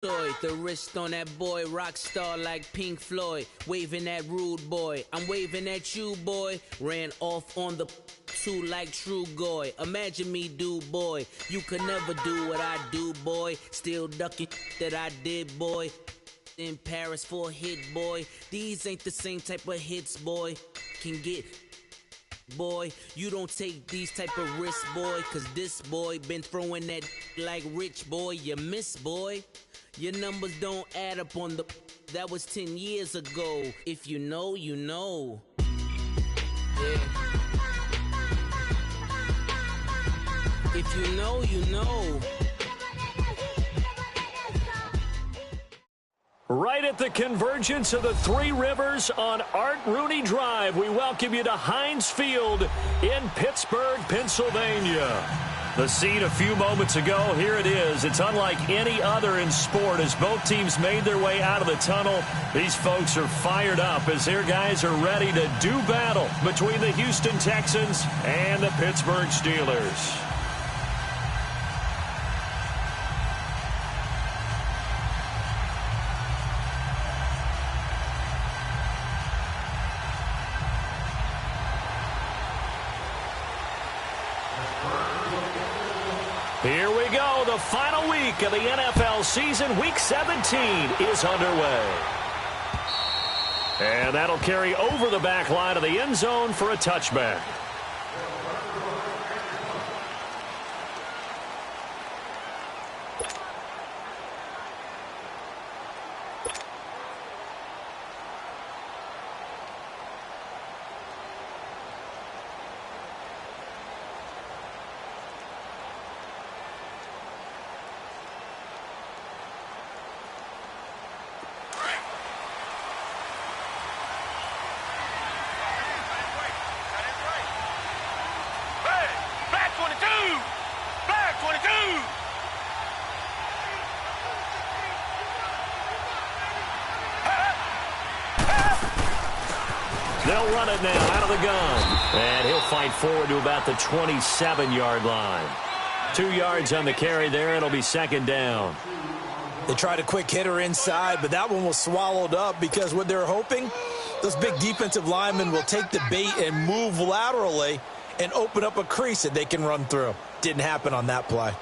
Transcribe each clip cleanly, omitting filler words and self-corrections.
The wrist on that boy, rock star like Pink Floyd. Waving at rude boy, I'm waving at you boy. Ran off on the two like True Goy. Imagine me do boy, you could never do what I do boy. Still ducking that I did boy. In Paris for a hit boy. These ain't the same type of hits boy. Can get boy, you don't take these type of risks boy. Cause this boy been throwing that like rich boy. You miss boy. Your numbers don't add up on the... That was 10 years ago. If you know, you know. Yeah. If you know, you know. Right at the convergence of the Three Rivers on Art Rooney Drive, we welcome you to Heinz Field in Pittsburgh, Pennsylvania. The scene a few moments ago, here it is. It's unlike any other in sport as both teams made their way out of the tunnel. These folks are fired up as their guys are ready to do battle between the Houston Texans and the Pittsburgh Steelers. Here we go. The final week of the NFL season. Week 17 is underway. And that'll carry over the back line of the end zone for a touchback. They'll run it now out of the gun. And he'll fight forward to about the 27-yard line. 2 yards on the carry there. It'll be second down. They tried a quick hitter inside, but that one was swallowed up because what they're hoping, those big defensive linemen will take the bait and move laterally and open up a crease that they can run through. Didn't happen on that play.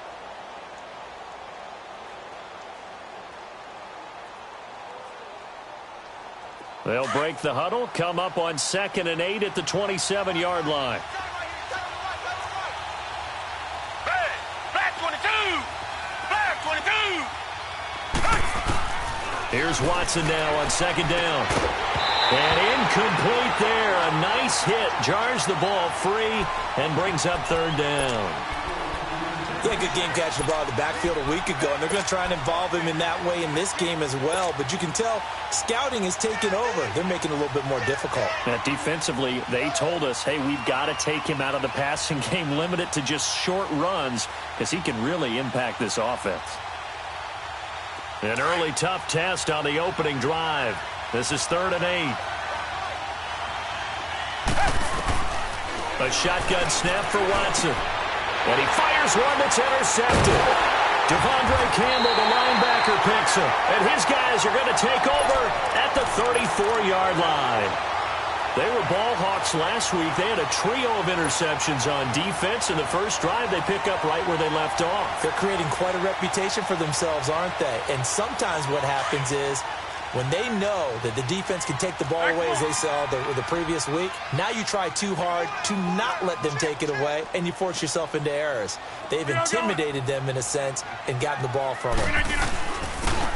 They'll break the huddle, come up on 2nd and 8 at the 27-yard line. Hey, black 22! Black 22! Here's Watson now on 2nd down. And incomplete there. A nice hit. Jars the ball free and brings up 3rd down. Yeah, good game catching the ball in the backfield a week ago, and they're going to try and involve him in that way in this game as well. But you can tell scouting is taking over. They're making it a little bit more difficult. Defensively, they told us, hey, we've got to take him out of the passing game, limit it to just short runs, because he can really impact this offense. An early tough test on the opening drive. This is 3rd and 8. A shotgun snap for Watson. And he fires one that's intercepted. Devondre Campbell, the linebacker, picks him. And his guys are going to take over at the 34-yard line. They were ball hawks last week. They had a trio of interceptions on defense. In the first drive, they pick up right where they left off. They're creating quite a reputation for themselves, aren't they? And sometimes what happens is when they know that the defense can take the ball away, as they saw the previous week, now you try too hard to not let them take it away, and you force yourself into errors. They've intimidated them in a sense and gotten the ball from them.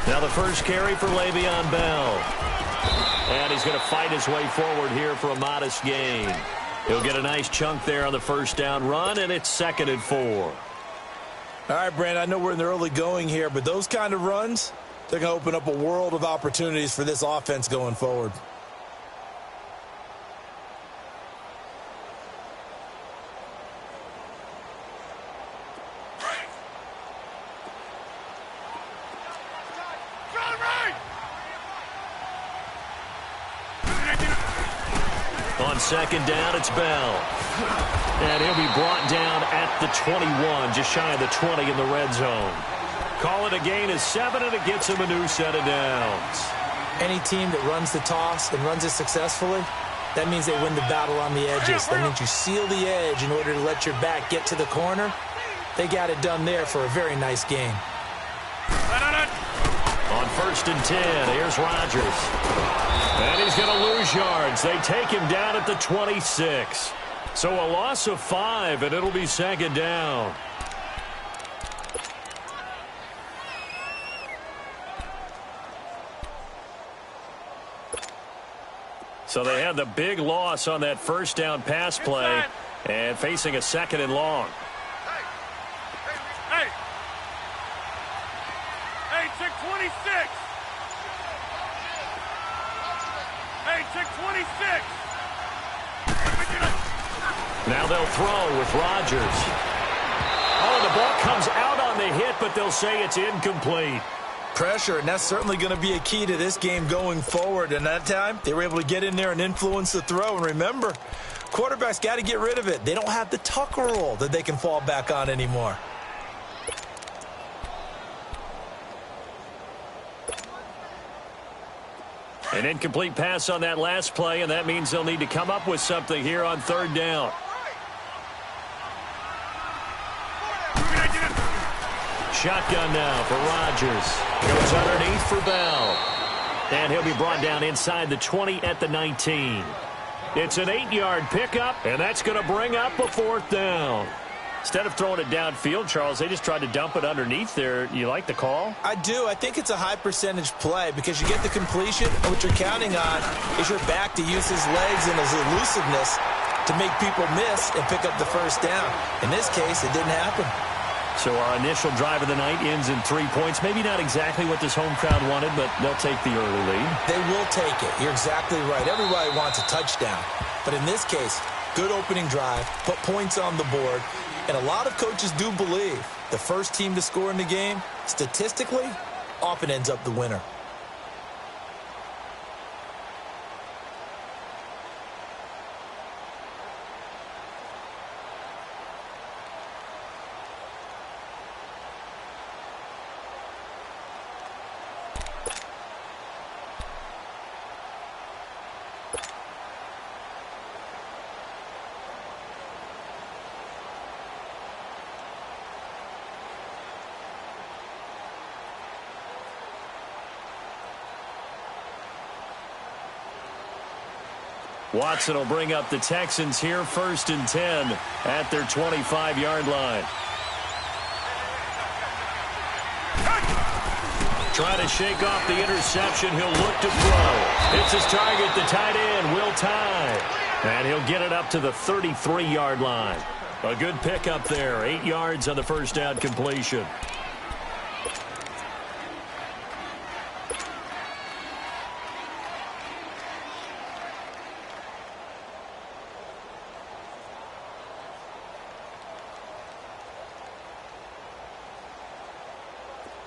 Now the first carry for Le'Veon Bell. And he's going to fight his way forward here for a modest gain. He'll get a nice chunk there on the first down run, and it's 2nd and 4. All right, Brandon, I know we're in the early going here, but those kind of runs, they're going to open up a world of opportunities for this offense going forward. On 2nd down, it's Bell. And he'll be brought down at the 21, just shy of the 20 in the red zone. call it a gain of 7, and it gets him a new set of downs. Any team that runs the toss and runs it successfully, that means they win the battle on the edges. That means you seal the edge in order to let your back get to the corner. They got it done there for a very nice game. On 1st and 10, here's Rodgers. And he's going to lose yards. They take him down at the 26. So a loss of 5, and it'll be 2nd down. So they had the big loss on that 1st down pass play and facing a 2nd and long. Hey, check 26. Hey, check 26. Now they'll throw with Rodgers. Oh, the ball comes out on the hit, but they'll say it's incomplete. Pressure, and that's certainly going to be a key to this game going forward. And that time, they were able to get in there and influence the throw. And remember, quarterbacks got to get rid of it. They don't have the tuck rule that they can fall back on anymore. An incomplete pass on that last play, and that means they'll need to come up with something here on 3rd down. Shotgun now for Rodgers. Goes underneath for Bell. And he'll be brought down inside the 20 at the 19. It's an 8-yard pickup, and that's going to bring up a 4th down. Instead of throwing it downfield, Charles, they just tried to dump it underneath there. You like the call? I do. I think it's a high percentage play because you get the completion, and what you're counting on is your back to use his legs and his elusiveness to make people miss and pick up the 1st down. In this case, it didn't happen. So our initial drive of the night ends in 3 points. Maybe not exactly what this home crowd wanted, but they'll take the early lead. They will take it. You're exactly right. Everybody wants a touchdown. But in this case, good opening drive, put points on the board, and a lot of coaches do believe the first team to score in the game, statistically, often ends up the winner. Watson will bring up the Texans here 1st and 10 at their 25-yard line. Trying to shake off the interception. He'll look to throw. It's his target, the tight end, Will Tye. And he'll get it up to the 33-yard line. A good pickup there. 8 yards on the 1st down completion.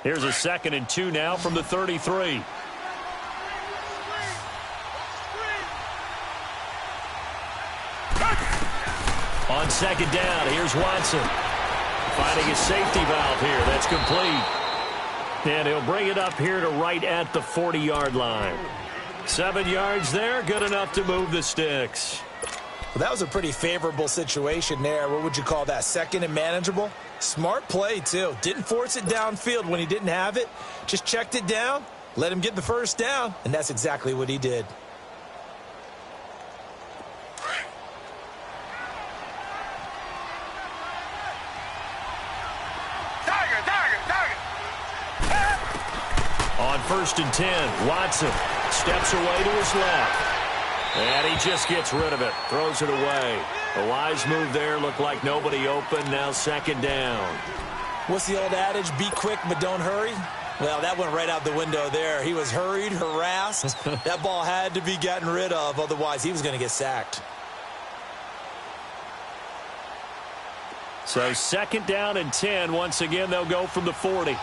Here's a 2nd and 2 now from the 33. On 2nd down, here's Watson. Finding a safety valve here. That's complete. And he'll bring it up here to right at the 40-yard line. 7 yards there, good enough to move the sticks. Well, that was a pretty favorable situation there. What would you call that? 2nd and manageable? Smart play, too. Didn't force it downfield when he didn't have it. Just checked it down, let him get the 1st down, and that's exactly what he did. On 1st and 10, Watson steps away to his left. And he just gets rid of it, throws it away. A wise move there, looked like nobody open, now 2nd down. What's the old adage, be quick but don't hurry? Well, that went right out the window there. He was hurried, harassed. That ball had to be gotten rid of, otherwise he was going to get sacked. So 2nd down and 10. Once again, they'll go from the 40.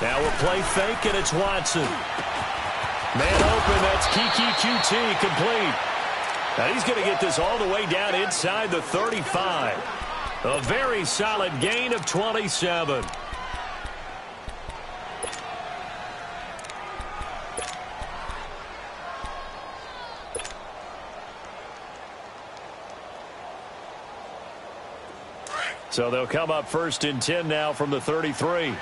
Now we'll play fake, and it's Watson. Man open, that's Kiki QT, complete. Now he's going to get this all the way down inside the 35. A very solid gain of 27. So they'll come up 1st and 10 now from the 33.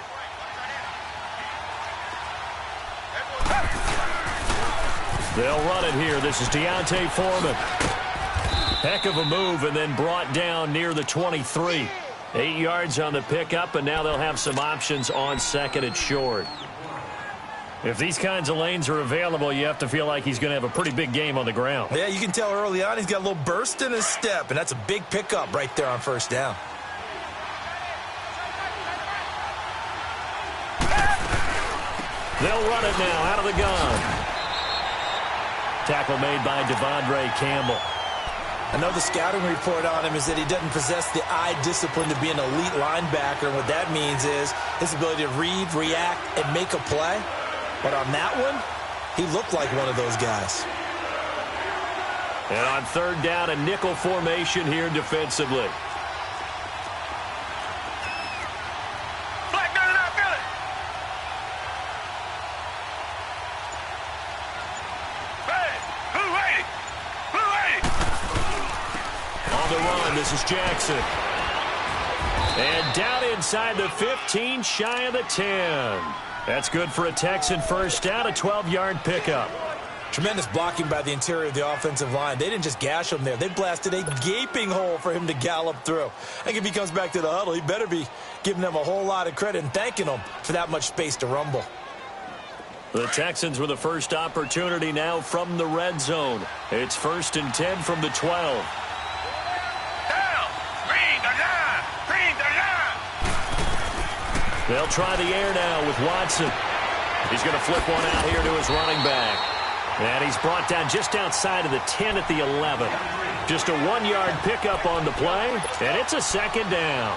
They'll run it here. This is Deontay Foreman. Heck of a move, and then brought down near the 23. 8 yards on the pickup, and now they'll have some options on 2nd and short. If these kinds of lanes are available, you have to feel like he's going to have a pretty big game on the ground. Yeah, you can tell early on he's got a little burst in his step, and that's a big pickup right there on 1st down. They'll run it now out of the gun. Tackle made by Devondre Campbell. I know the scouting report on him is that he doesn't possess the eye discipline to be an elite linebacker. And what that means is his ability to read, react, and make a play. But on that one, he looked like one of those guys. And on 3rd down, a nickel formation here defensively. This is Jackson. And down inside the 15, shy of the 10. That's good for a Texan 1st down, a 12-yard pickup. Tremendous blocking by the interior of the offensive line. They didn't just gash him there. They blasted a gaping hole for him to gallop through. I think if he comes back to the huddle, he better be giving them a whole lot of credit and thanking them for that much space to rumble. The Texans with the first opportunity now from the red zone. It's 1st and 10 from the 12. They'll try the air now with Watson. He's going to flip one out here to his running back. And he's brought down just outside of the 10 at the 11. Just a 1-yard pickup on the play, and it's a 2nd down.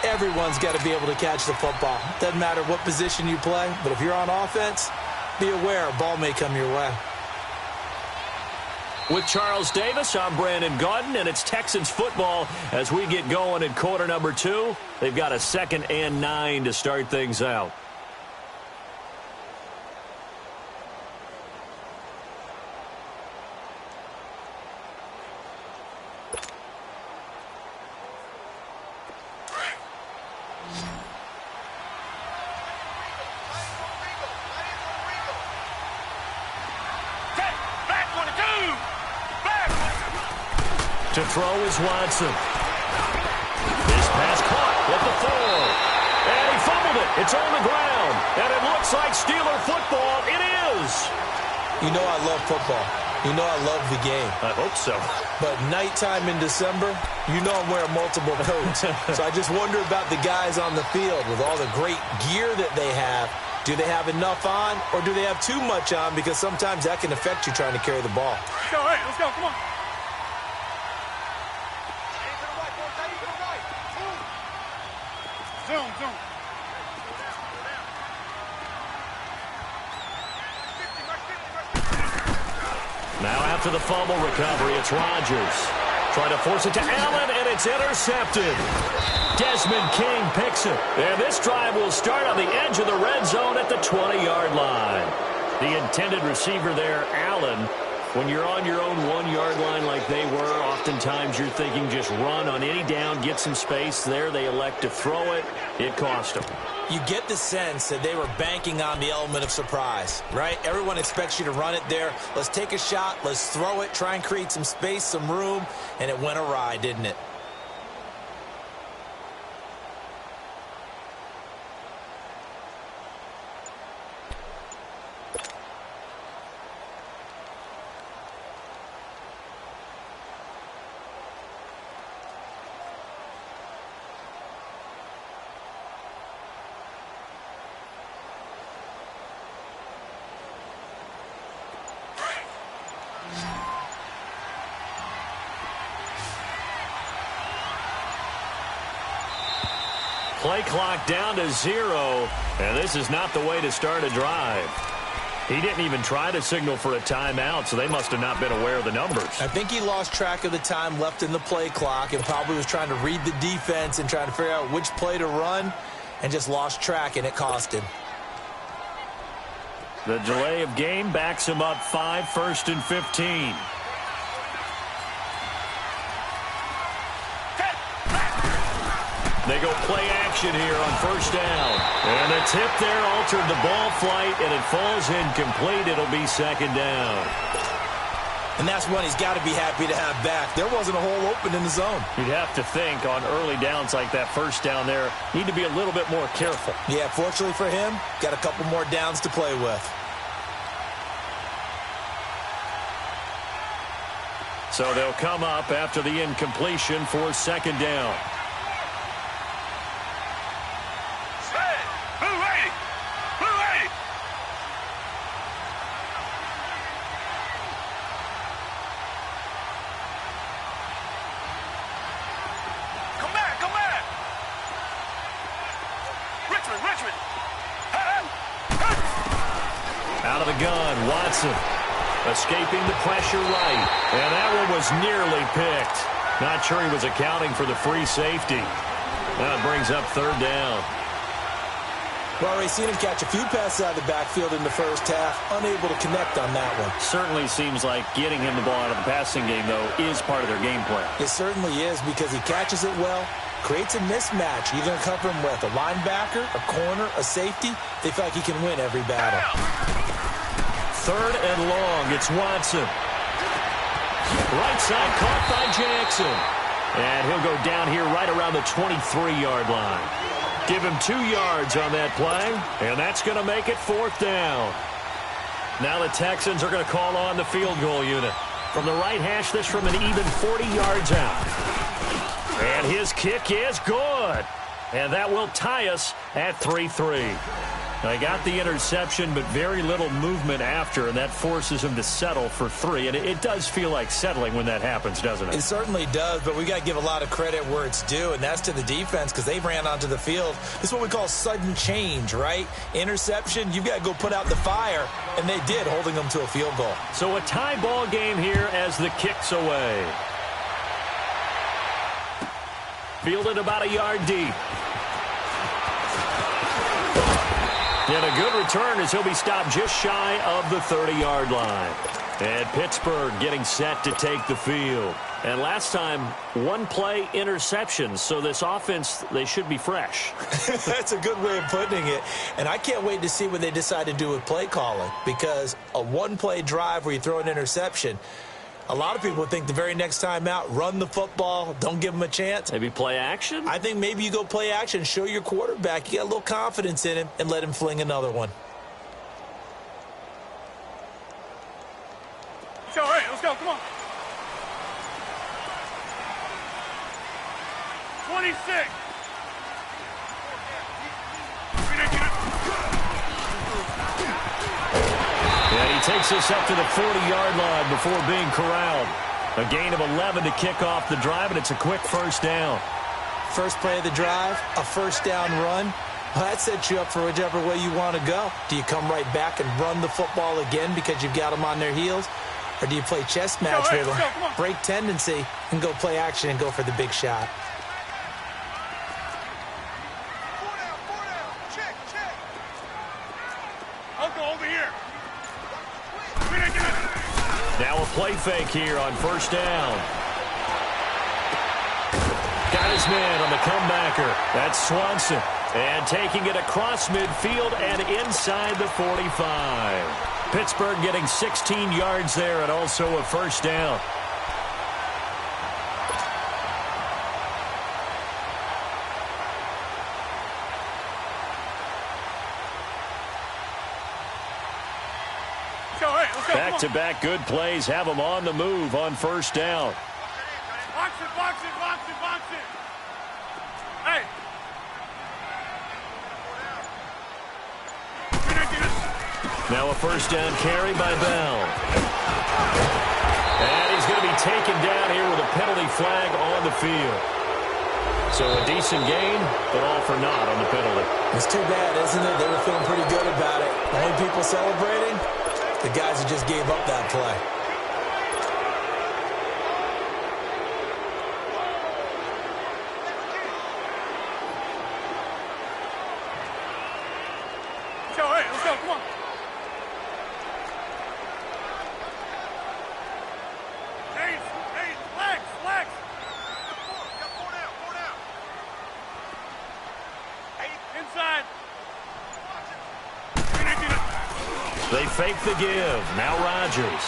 Everyone's got to be able to catch the football. Doesn't matter what position you play, but if you're on offense, be aware a ball may come your way. With Charles Davis, I'm Brandon Gaudin, and it's Texans football as we get going in quarter number 2. They've got a 2nd and 9 to start things out. To throw is Watson. This pass caught at the 4. And he fumbled it. It's on the ground. And it looks like Steeler football. It is. You know I love football. You know I love the game. I hope so. But nighttime in December, you know I'm wearing multiple coats. So I just wonder about the guys on the field with all the great gear that they have. Do they have enough on, or do they have too much on? Because sometimes that can affect you trying to carry the ball. Let's go, hey, let's go, come on. Zoom. Now after the fumble recovery, it's Rodgers. Trying to force it to Allen, and it's intercepted. Desmond King picks it. And this drive will start on the edge of the red zone at the 20-yard line. The intended receiver there, Allen. When you're on your own 1-yard line like they were, oftentimes you're thinking just run on any down, get some space. There they elect to throw it. It cost them. You get the sense that they were banking on the element of surprise, right? Everyone expects you to run it there. Let's take a shot. Let's throw it. Try and create some space, some room. And it went awry, didn't it? Play clock down to 0, and this is not the way to start a drive. He didn't even try to signal for a timeout, so they must have not been aware of the numbers. I think he lost track of the time left in the play clock and probably was trying to read the defense and trying to figure out which play to run and just lost track, and it cost him. The delay of game backs him up 5, 1st and 15. They go play action here on 1st down. And the tip there altered the ball flight, and it falls incomplete. It'll be 2nd down. And that's one he's got to be happy to have back. There wasn't a hole open in the zone. You'd have to think on early downs like that 1st down there, need to be a little bit more careful. Yeah, fortunately for him, got a couple more downs to play with. So they'll come up after the incompletion for 2nd down. Out of the gun, Watson. Escaping the pressure right. And that one was nearly picked. Not sure he was accounting for the free safety. Now it brings up 3rd down. Well, we've seen him catch a few passes out of the backfield in the first half. Unable to connect on that one. Certainly seems like getting him the ball out of the passing game, though, is part of their game plan. It certainly is because he catches it well, creates a mismatch. You're going to cover him with a linebacker, a corner, a safety. They feel like he can win every battle. 3rd and long. It's Watson. Right side caught by Jackson. And he'll go down here right around the 23-yard line. Give him 2 yards on that play, and that's going to make it 4th down. Now the Texans are going to call on the field goal unit. From the right hash, this from an even 40 yards out. And his kick is good. And that will tie us at 3-3. Now, he got the interception, but very little movement after, and that forces him to settle for 3. And it does feel like settling when that happens, doesn't it? It certainly does, but we got to give a lot of credit where it's due, and that's to the defense because they ran onto the field. This is what we call sudden change, right? Interception, you've got to go put out the fire, and they did, holding them to a field goal. So a tie ball game here as the kick's away. Fielded about a yard deep. And a good return as he'll be stopped just shy of the 30-yard line. And Pittsburgh getting set to take the field. And last time, 1-play interception. So this offense, they should be fresh. That's a good way of putting it. And I can't wait to see what they decide to do with play calling. Because a 1-play drive where you throw an interception, a lot of people think the very next time out, run the football, don't give them a chance. Maybe play action? I think maybe you go play action, show your quarterback you got a little confidence in him, and let him fling another one. All right, let's go, come on. 26. And he takes us up to the 40-yard line before being corralled. A gain of 11 to kick off the drive, and it's a quick 1st down. First play of the drive, a 1st down run. Well, that sets you up for whichever way you want to go. Do you come right back and run the football again because you've got them on their heels? Or do you play chess match with them, break tendency, and go play action and go for the big shot? Check. I'll go over here. Now a play fake here on 1st down. Got his man on the comebacker. That's Swanson. And taking it across midfield and inside the 45. Pittsburgh getting 16 yards there and also a 1st down. Back-to-back good plays have them on the move on 1st down. Box it. Hey. Now a 1st down carry by Bell. And he's going to be taken down here with a penalty flag on the field. So a decent gain, but all for naught on the penalty. It's too bad, isn't it? They were feeling pretty good about it. The only people celebrating, the guys who just gave up that play. Let's go, come on. Hey, flex. Four down. Hey, inside. They fake the give. Now Rodgers.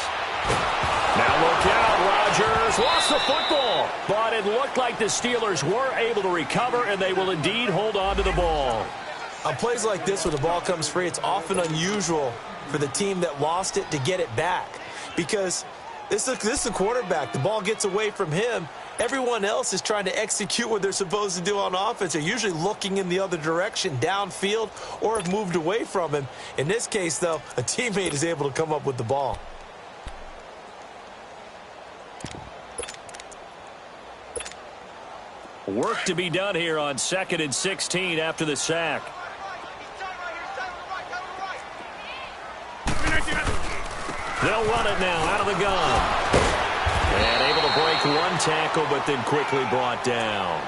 Now look out, Rodgers lost the football. But it looked like the Steelers were able to recover, and they will indeed hold on to the ball. On plays like this where the ball comes free, it's often unusual for the team that lost it to get it back. Because this is a quarterback. The ball gets away from him. Everyone else is trying to execute what they're supposed to do on offense. They're usually looking in the other direction, downfield, or have moved away from him. In this case, though, a teammate is able to come up with the ball. Work to be done here on 2nd and 16 after the sack. They'll run it now out of the gun. And able to break one tackle, but then quickly brought down.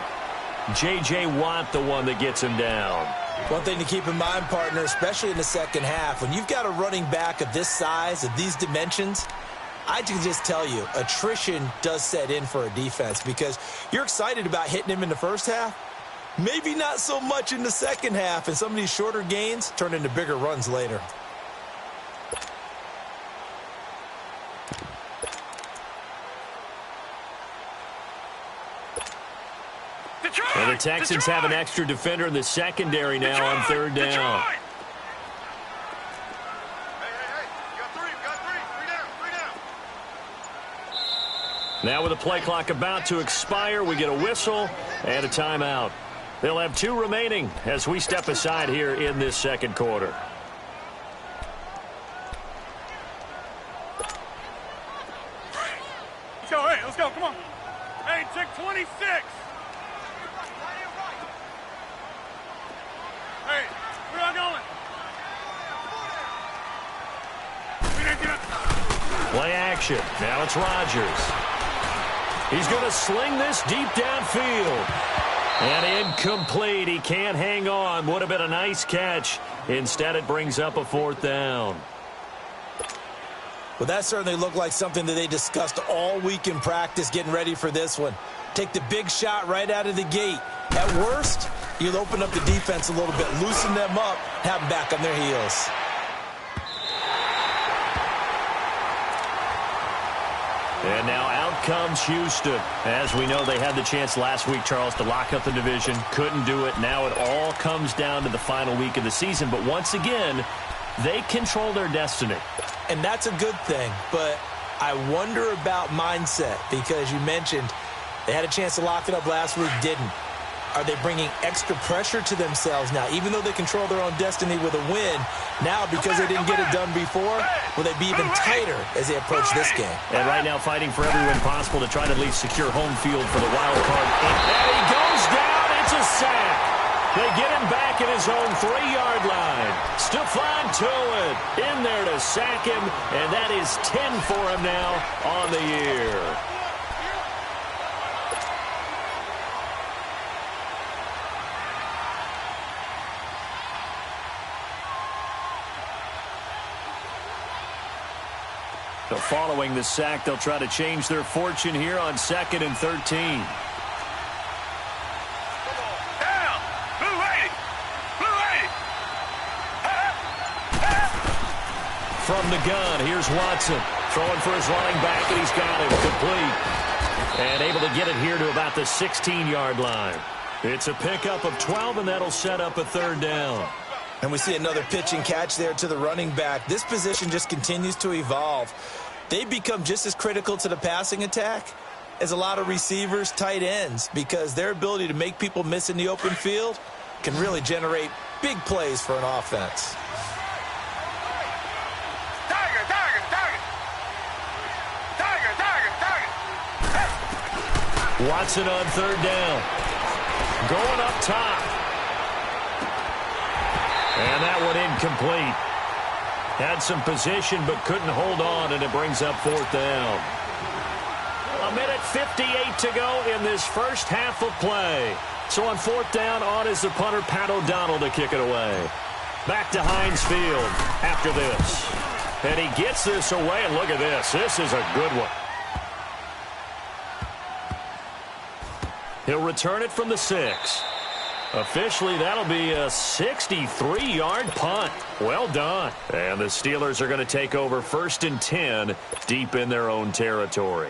J.J. Watt, the one that gets him down. One thing to keep in mind, partner, especially in the second half, when you've got a running back of this size, of these dimensions, I can just tell you, attrition does set in for a defense because you're excited about hitting him in the first half. Maybe not so much in the second half, and some of these shorter gains turn into bigger runs later. And the Texans have an extra defender in the secondary now on 3rd down. Hey, you got three down. Now with the play clock about to expire, we get a whistle and a timeout. They'll have 2 remaining as we step aside here in this second quarter. Let's go, come on. Hey, check 26. Hey, where y'all going? Play action. Now it's Rodgers. He's going to sling this deep downfield. And incomplete. He can't hang on. Would have been a nice catch. Instead, it brings up a 4th down. Well, that certainly looked like something that they discussed all week in practice getting ready for this one. Take the big shot right out of the gate. At worst, you'll open up the defense a little bit, loosen them up, have them back on their heels. And now out comes Houston. As we know, they had the chance last week, Charles, to lock up the division. Couldn't do it. Now it all comes down to the final week of the season. But once again, they control their destiny. And that's a good thing. But I wonder about mindset because you mentioned they had a chance to lock it up last week, didn't. Are they bringing extra pressure to themselves now? Even though they control their own destiny with a win, now because they didn't get it done before, will they be even tighter as they approach this game? And right now fighting for every win possible to try to at least secure home field for the wild card. And he goes down. It's a sack. They get him back at his own 3-yard line. Stephon Tuitt in there to sack him, and that is 10 for him now on the year. So following the sack, they'll try to change their fortune here on 2nd and 13. From the gun, here's Watson. Throwing for his running back, and he's got him complete. And able to get it here to about the 16-yard line. It's a pickup of 12, and that'll set up a 3rd down. And we see another pitch and catch there to the running back. This position just continues to evolve. They become just as critical to the passing attack as a lot of receivers, tight ends, because their ability to make people miss in the open field can really generate big plays for an offense. Watson on 3rd down. Going up top. And that one incomplete. Had some position but couldn't hold on, and it brings up 4th down. 1:58 to go in this first half of play. So on 4th down, on is the punter, Pat O'Donnell, to kick it away. Back to Heinz Field after this. And he gets this away, and look at this. This is a good one. He'll return it from the 6. Officially, that'll be a 63-yard punt. Well done. And the Steelers are going to take over 1st and 10 deep in their own territory.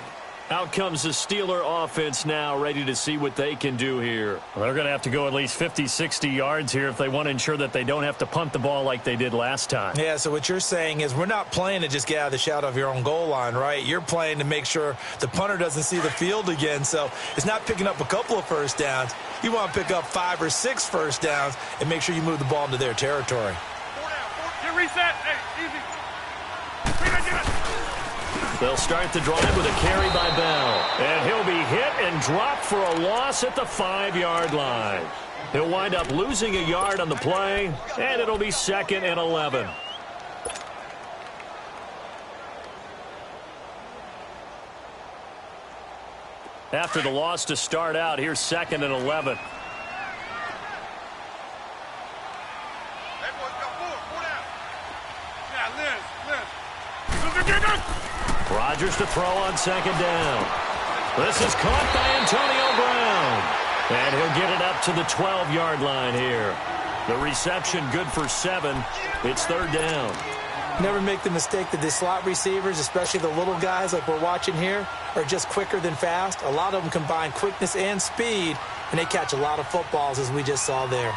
Out comes the Steeler offense now, ready to see what they can do here. Well, they're going to have to go at least 50, 60 yards here if they want to ensure that they don't have to punt the ball like they did last time. Yeah, so what you're saying is we're not playing to just get out of the shadow of your own goal line, right? You're playing to make sure the punter doesn't see the field again. So it's not picking up a couple of first downs. You want to pick up 5 or 6 first downs and make sure you move the ball into their territory. 4 down. Get reset. Hey, easy. They'll start the drive with a carry by Bell. And he'll be hit and dropped for a loss at the 5-yard line. He'll wind up losing a yard on the play, and it'll be 2nd and 11. After the loss to start out, here's 2nd and 11. Hey, boys, got 4 down. Yeah, Liz. Rodgers to throw on 2nd down. This is caught by Antonio Brown. And he'll get it up to the 12-yard line here. The reception good for 7. It's 3rd down. Never make the mistake that the slot receivers, especially the little guys like we're watching here, are just quicker than fast. A lot of them combine quickness and speed, and they catch a lot of footballs, as we just saw there.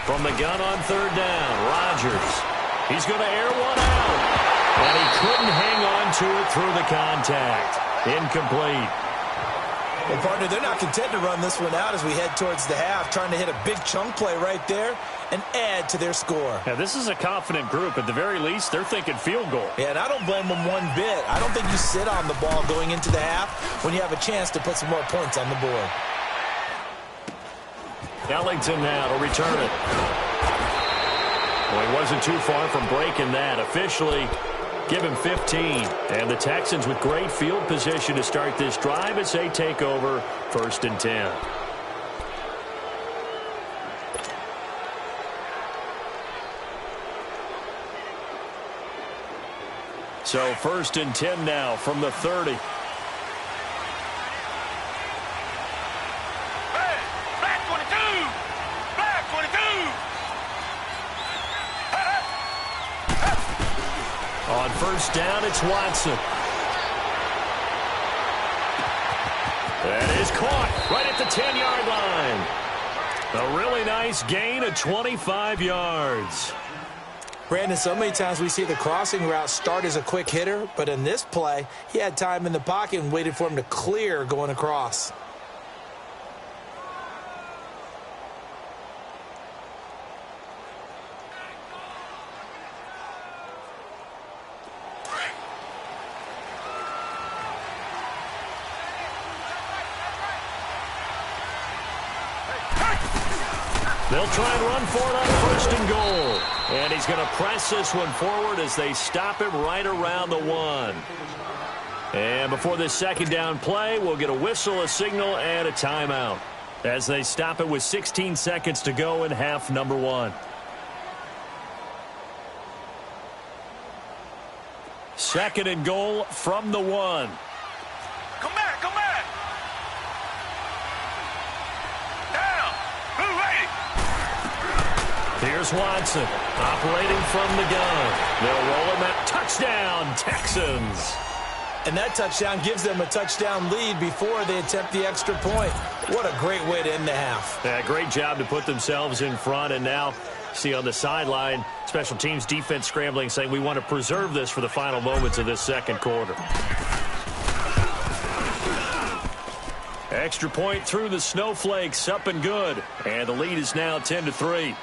From the gun on 3rd down, Rodgers. He's going to air one out. And he couldn't hang on to it through the contact. Incomplete. Well, partner, they're not content to run this one out as we head towards the half, trying to hit a big chunk play right there and add to their score. Yeah, this is a confident group. At the very least, they're thinking field goal. Yeah, and I don't blame them one bit. I don't think you sit on the ball going into the half when you have a chance to put some more points on the board. Ellington now to return it. Well, he wasn't too far from breaking that. Officially, give him 15. And the Texans with great field position to start this drive as they take over 1st and 10. So 1st and 10 now from the 30. On 1st down, it's Watson. That is caught right at the 10-yard line. A really nice gain of 25 yards. Brandon, so many times we see the crossing route start as a quick hitter, but in this play, he had time in the pocket and waited for him to clear going across. They'll try and run for it on 1st and goal. And he's going to press this one forward as they stop him right around the 1. And before this 2nd down play, we'll get a whistle, a signal, and a timeout as they stop it with 16 seconds to go in half number 1. 2nd and goal from the 1. Come back, come back. Down. Move, ready. Here's Watson operating from the gun. They'll roll him out. Touchdown, Texans. And that touchdown gives them a touchdown lead before they attempt the extra point. What a great way to end the half. Yeah, great job to put themselves in front. And now, see on the sideline, special teams defense scrambling, saying we want to preserve this for the final moments of this 2nd quarter. Extra point through the snowflakes, up and good. And the lead is now 10-3.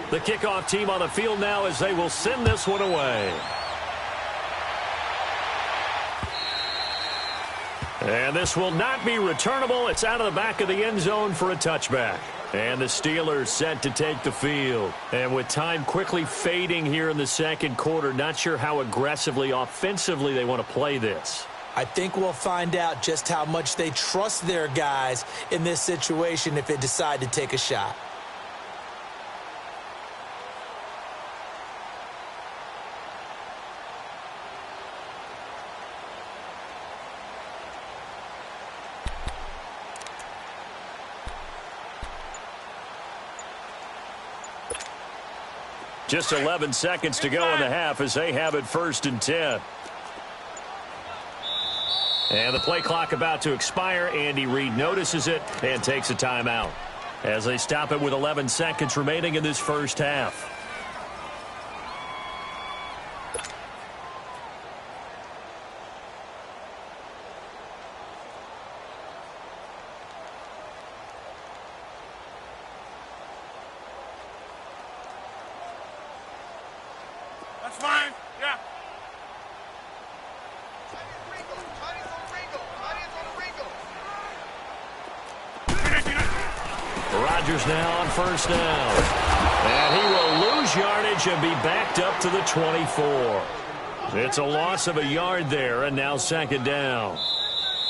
The kickoff team on the field now as they will send this one away. And this will not be returnable. It's out of the back of the end zone for a touchback. And the Steelers set to take the field. And with time quickly fading here in the second quarter, not sure how aggressively, offensively they want to play this. I think we'll find out just how much they trust their guys in this situation if they decide to take a shot. Just 11 seconds to go in the half as they have it 1st and 10. And the play clock about to expire. Andy Reid notices it and takes a timeout as they stop it with 11 seconds remaining in this first half. That's fine. Yeah. Rodgers now on 1st down. And he will lose yardage and be backed up to the 24. It's a loss of a yard there, and now 2nd down.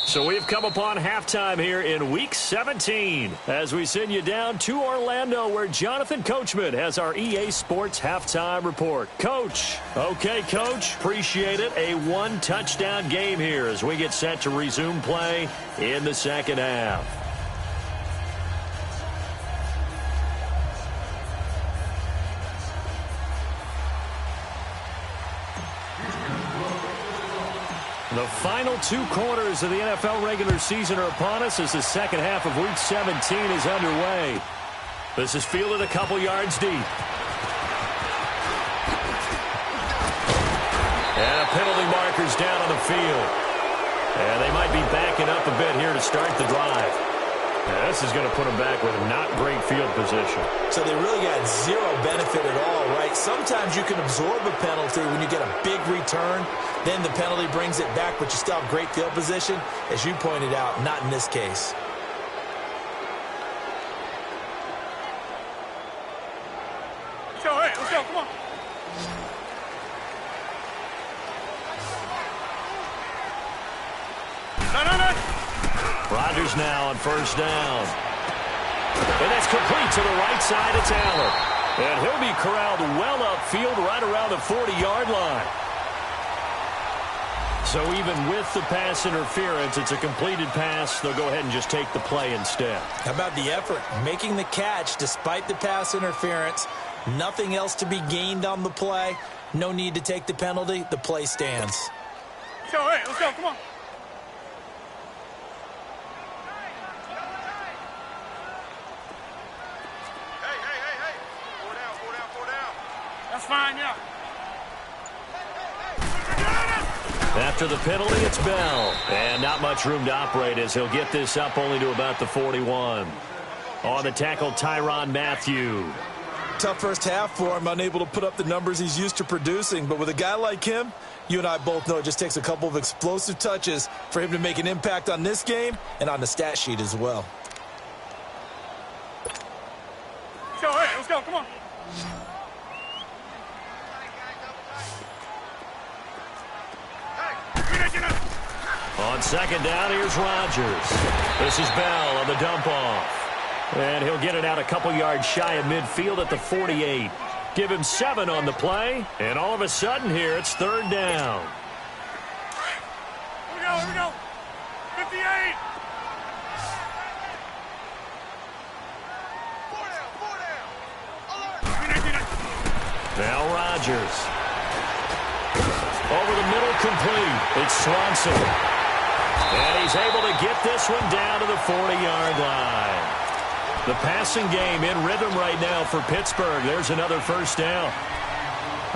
So we've come upon halftime here in Week 17 as we send you down to Orlando where Jonathan Coachman has our EA Sports Halftime Report. Coach. Okay, Coach. Appreciate it. A 1-touchdown game here as we get set to resume play in the second half. The final 2 quarters of the NFL regular season are upon us as the second half of Week 17 is underway. This is fielded a couple yards deep. And a penalty marker's down on the field. And they might be backing up a bit here to start the drive. And this is going to put them back with not great field position. So they really got zero benefit at all, right? Sometimes you can absorb a penalty when you get a big return. Then the penalty brings it back, but you still have great field position. As you pointed out, not in this case. Let's go, hey, let's go, come on. No. Rodgers now on 1st down. And that's complete to the right side of Allen. And he'll be corralled well upfield right around the 40-yard line. So even with the pass interference, it's a completed pass. They'll go ahead and just take the play instead. How about the effort? Making the catch despite the pass interference. Nothing else to be gained on the play. No need to take the penalty. The play stands. Let's go, hey, let's go, come on. That's fine, yeah. After the penalty, it's Bell. And not much room to operate as he'll get this up only to about the 41. On the tackle, Tyrann Mathieu. Tough first half for him, unable to put up the numbers he's used to producing. But with a guy like him, you and I both know it just takes a couple of explosive touches for him to make an impact on this game and on the stat sheet as well. Let's go, hey, let's go, come on. On 2nd down, here's Rodgers. This is Bell on the dump-off. And he'll get it out a couple yards shy of midfield at the 48. Give him 7 on the play, and all of a sudden here, it's 3rd down. Here we go. 58. Now Rodgers. Over the middle, complete. It's Swanson. And he's able to get this one down to the 40-yard line. The passing game in rhythm right now for Pittsburgh. There's another 1st down.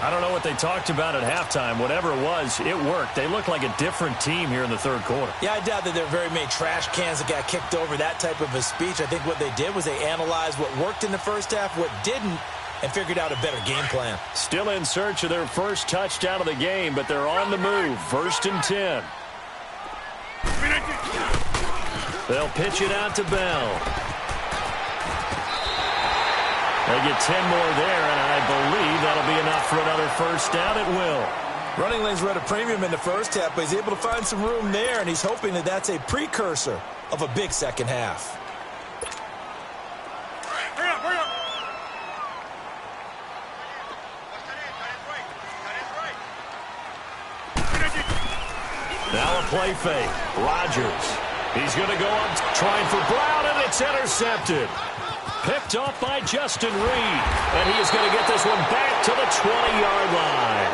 I don't know what they talked about at halftime. Whatever it was, it worked. They look like a different team here in the 3rd quarter. Yeah, I doubt that there are very many trash cans that got kicked over, that type of a speech. I think what they did was they analyzed what worked in the first half, what didn't, and figured out a better game plan. Still in search of their first touchdown of the game, but they're on the move. 1st and 10. They'll pitch it out to Bell. They get 10 more there, and I believe that'll be enough for another first down. It will. Running lanes were at a premium in the first half, but he's able to find some room there, and he's hoping that that's a precursor of a big second half. Hurry up. Now a play fake. Rodgers. He's going to go up trying for Brown, and it's intercepted. Picked off by Justin Reed, and he is going to get this one back to the 20-yard line.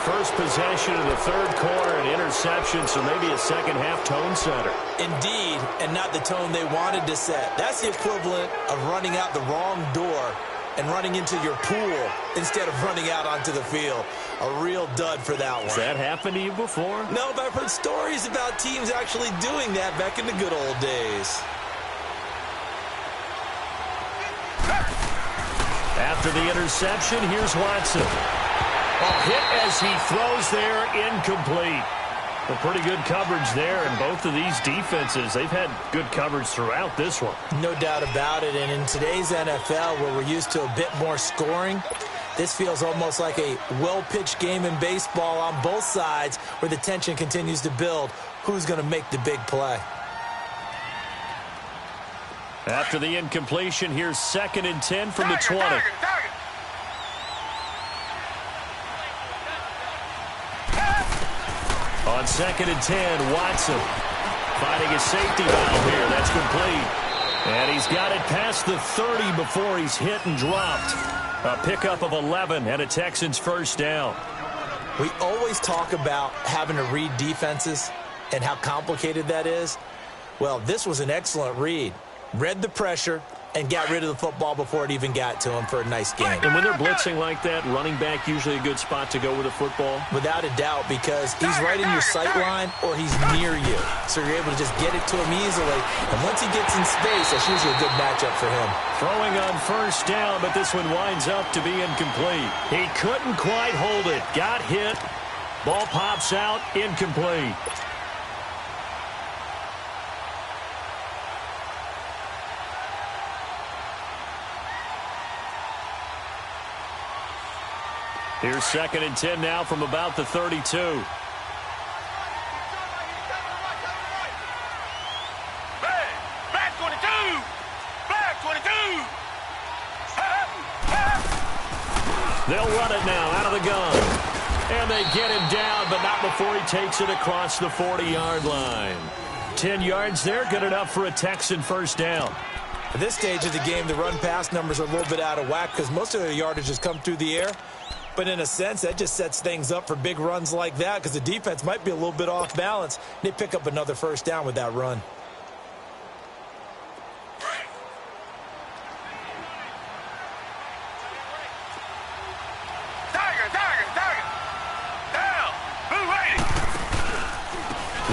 First possession of the third quarter, an interception, so maybe a second-half tone setter. Indeed, and not the tone they wanted to set. That's the equivalent of running out the wrong door and running into your pool instead of running out onto the field. A real dud for that one. Has that happened to you before? No, but I've heard stories about teams actually doing that back in the good old days. After the interception, here's Watson. Hit as he throws there, incomplete. A pretty good coverage there, and both of these defenses, they've had good coverage throughout this one. No doubt about it, and in today's NFL, where we're used to a bit more scoring, this feels almost like a well-pitched game in baseball on both sides where the tension continues to build. Who's going to make the big play? After the incompletion, here's 2nd and 10 from the 20. On 2nd and 10, Watson finding a safety valve here. That's complete. And he's got it past the 30 before he's hit and dropped. A pickup of 11 and a Texans first down. We always talk about having to read defenses and how complicated that is. Well, this was an excellent read. Read the pressure and got rid of the football before it even got to him for a nice game. And when they're blitzing like that, running back usually a good spot to go with the football? Without a doubt, because he's right in your sight line or he's near you. So you're able to just get it to him easily. And once he gets in space, that's usually a good matchup for him. Throwing on first down, but this one winds up to be incomplete. He couldn't quite hold it. Got hit. Ball pops out, incomplete. Here's 2nd and 10 now from about the 32. Black 22! Black 22! They'll run it now out of the gun. And they get him down, but not before he takes it across the 40-yard line. 10 yards there, good enough for a Texan first down. At this stage of the game, the run-pass numbers are a little bit out of whack because most of their yardage has come through the air. But in a sense, that just sets things up for big runs like that because the defense might be a little bit off balance. They pick up another first down with that run.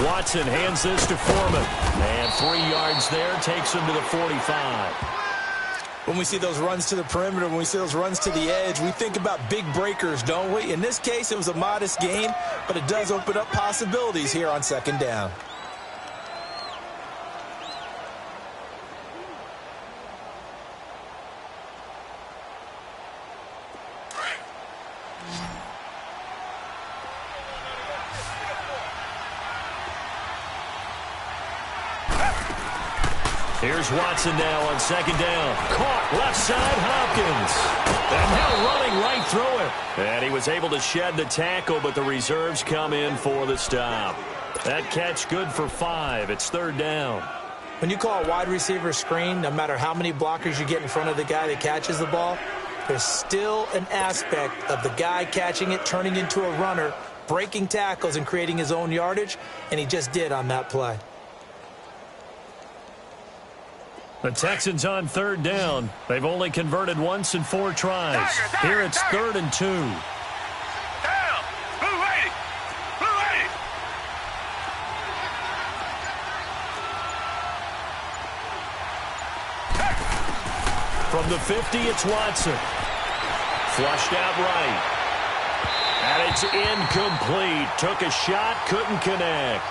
Watson hands this to Foreman. And 3 yards there, takes him to the 45. When we see those runs to the perimeter, when we see those runs to the edge, we think about big breakers, don't we? In this case, it was a modest gain, but it does open up possibilities here on 2nd down. Here's Watson now on 2nd down. Caught left side, Hopkins. And now running right through him. And he was able to shed the tackle, but the reserves come in for the stop. That catch good for 5. It's 3rd down. When you call a wide receiver screen, no matter how many blockers you get in front of the guy that catches the ball, there's still an aspect of the guy catching it, turning into a runner, breaking tackles and creating his own yardage, and he just did on that play. The Texans on 3rd down. They've only converted once in 4 tries. Here it's 3rd and 2. Down! Blue 80! Blue 80! From the 50, it's Watson. Flushed out right. And it's incomplete. Took a shot, couldn't connect.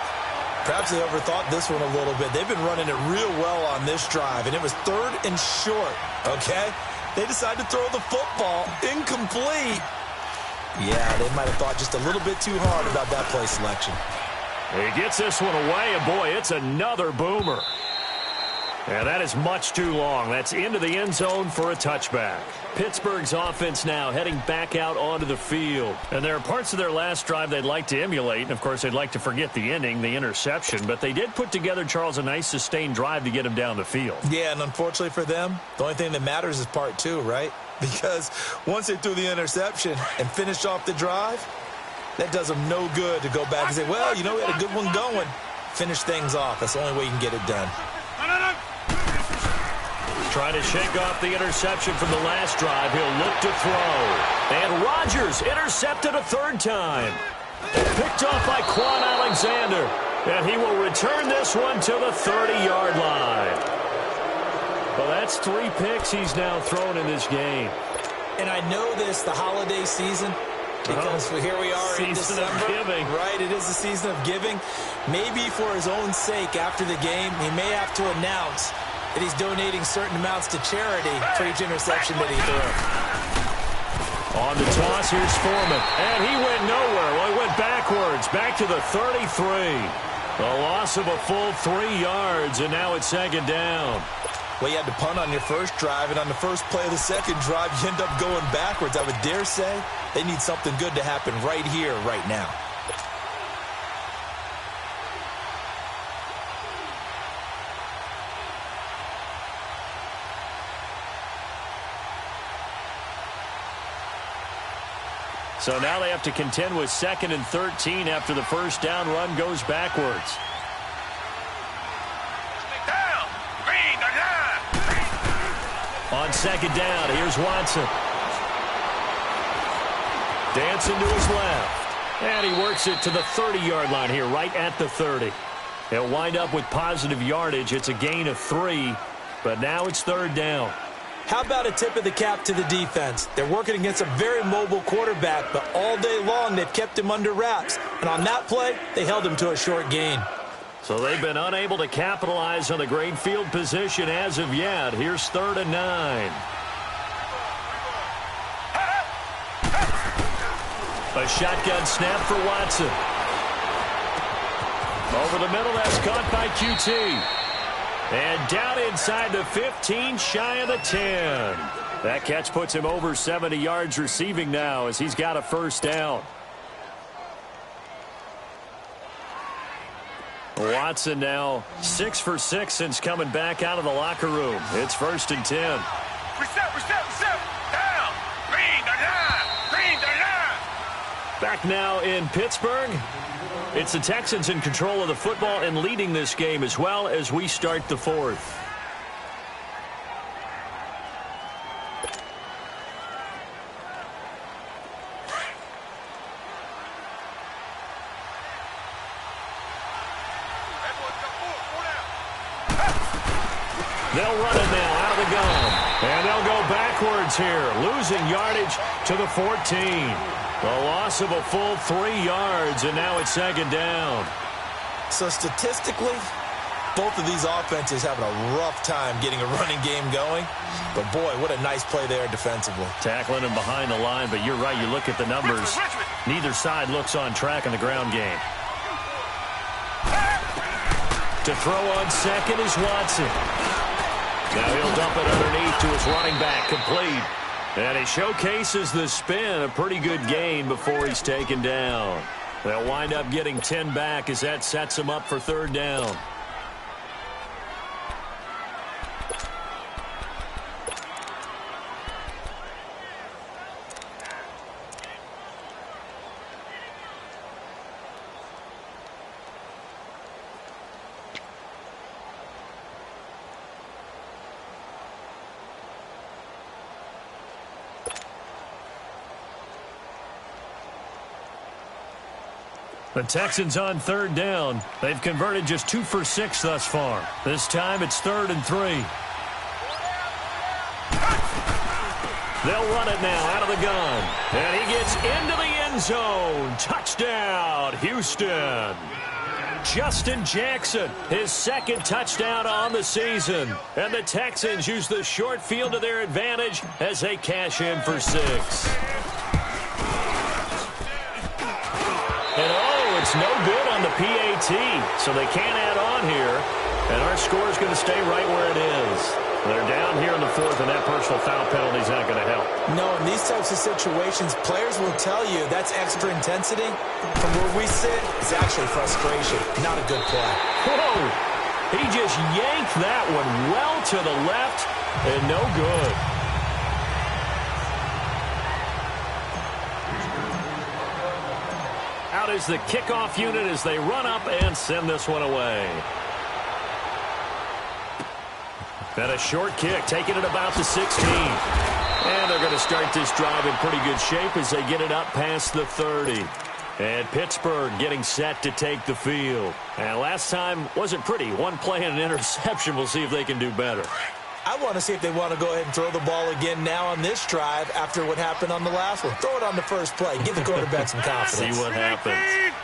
Perhaps they overthought this one a little bit. They've been running it real well on this drive, and it was 3rd and short, okay? They decided to throw the football. Incomplete. Yeah, they might have thought just a little bit too hard about that play selection. He gets this one away, and boy, it's another boomer. And that is much too long. That's into the end zone for a touchback. Pittsburgh's offense now heading back out onto the field. And there are parts of their last drive they'd like to emulate. And, of course, they'd like to forget the ending, the interception. But they did put together, Charles, a nice sustained drive to get him down the field. Yeah, and unfortunately for them, the only thing that matters is part 2, right? Because once they threw the interception and finished off the drive, that does them no good to go back and say, well, you know, we had a good one going. Finish things off. That's the only way you can get it done. Trying to shake off the interception from the last drive. He'll look to throw. And Rodgers intercepted a 3rd time. Picked off by Quan Alexander. And he will return this one to the 30-yard line. Well, that's 3 picks he's now thrown in this game. And I know this, the holiday season, because here we are in December. Season of giving. Right, it is the season of giving. Maybe for his own sake after the game, he may have to announce that he's donating certain amounts to charity for each interception that he threw. On the toss, here's Foreman. And he went nowhere. Well, he went backwards, back to the 33. A loss of a full 3 yards, and now it's 2nd down. Well, you had to punt on your first drive, and on the first play of the second drive, you end up going backwards. I would dare say they need something good to happen right here, right now. So now they have to contend with 2nd and 13 after the first down run goes backwards. On 2nd down, here's Watson. Dancing to his left. And he works it to the 30-yard line here, right at the 30. He'll wind up with positive yardage. It's a gain of 3, but now it's 3rd down. How about a tip of the cap to the defense? They're working against a very mobile quarterback, but all day long they've kept him under wraps. And on that play, they held him to a short gain. So they've been unable to capitalize on the great field position as of yet. Here's 3rd and 9. A shotgun snap for Watson. Over the middle, that's caught by QT. And down inside the 15, shy of the 10. That catch puts him over 70 yards receiving now as he's got a 1st down. Watson now 6 for 6 since coming back out of the locker room. It's 1st and 10. Reset. Down. Green the line. Back now in Pittsburgh. It's the Texans in control of the football and leading this game as well as we start the 4th. They'll run it now out of the gun. And they'll go backwards here, losing yardage to the 14. A loss of a full 3 yards, and now it's 2nd down. So statistically, both of these offenses having a rough time getting a running game going. But, boy, what a nice play there defensively. Tackling him behind the line, but you're right. You look at the numbers. Neither side looks on track in the ground game. To throw on 2nd is Watson. Now he'll dump it underneath to his running back, complete. And he showcases the spin, a pretty good gain before he's taken down. They'll wind up getting 10 back as that sets him up for 3rd down. The Texans on 3rd down. They've converted just 2 for 6 thus far. This time it's 3rd and 3. They'll run it now out of the gun. And he gets into the end zone. Touchdown, Houston. Justin Jackson, his second touchdown on the season. And the Texans use the short field to their advantage as they cash in for 6. And it's no good on the PAT, so they can't add on here. And our score is going to stay right where it is. They're down here in the 4th, and that personal foul penalty is not going to help. No, in these types of situations, players will tell you that's extra intensity. From where we sit, it's actually frustration, not a good play. Whoa! He just yanked that one well to the left, and no good. Out is the kickoff unit as they run up and send this one away. And a short kick, taking it about the 16. And they're going to start this drive in pretty good shape as they get it up past the 30. And Pittsburgh getting set to take the field. And last time wasn't pretty. One play and an interception. We'll see if they can do better. I want to see if they want to go ahead and throw the ball again now on this drive after what happened on the last one. Throw it on the first play. Give the quarterback some confidence. See what happens.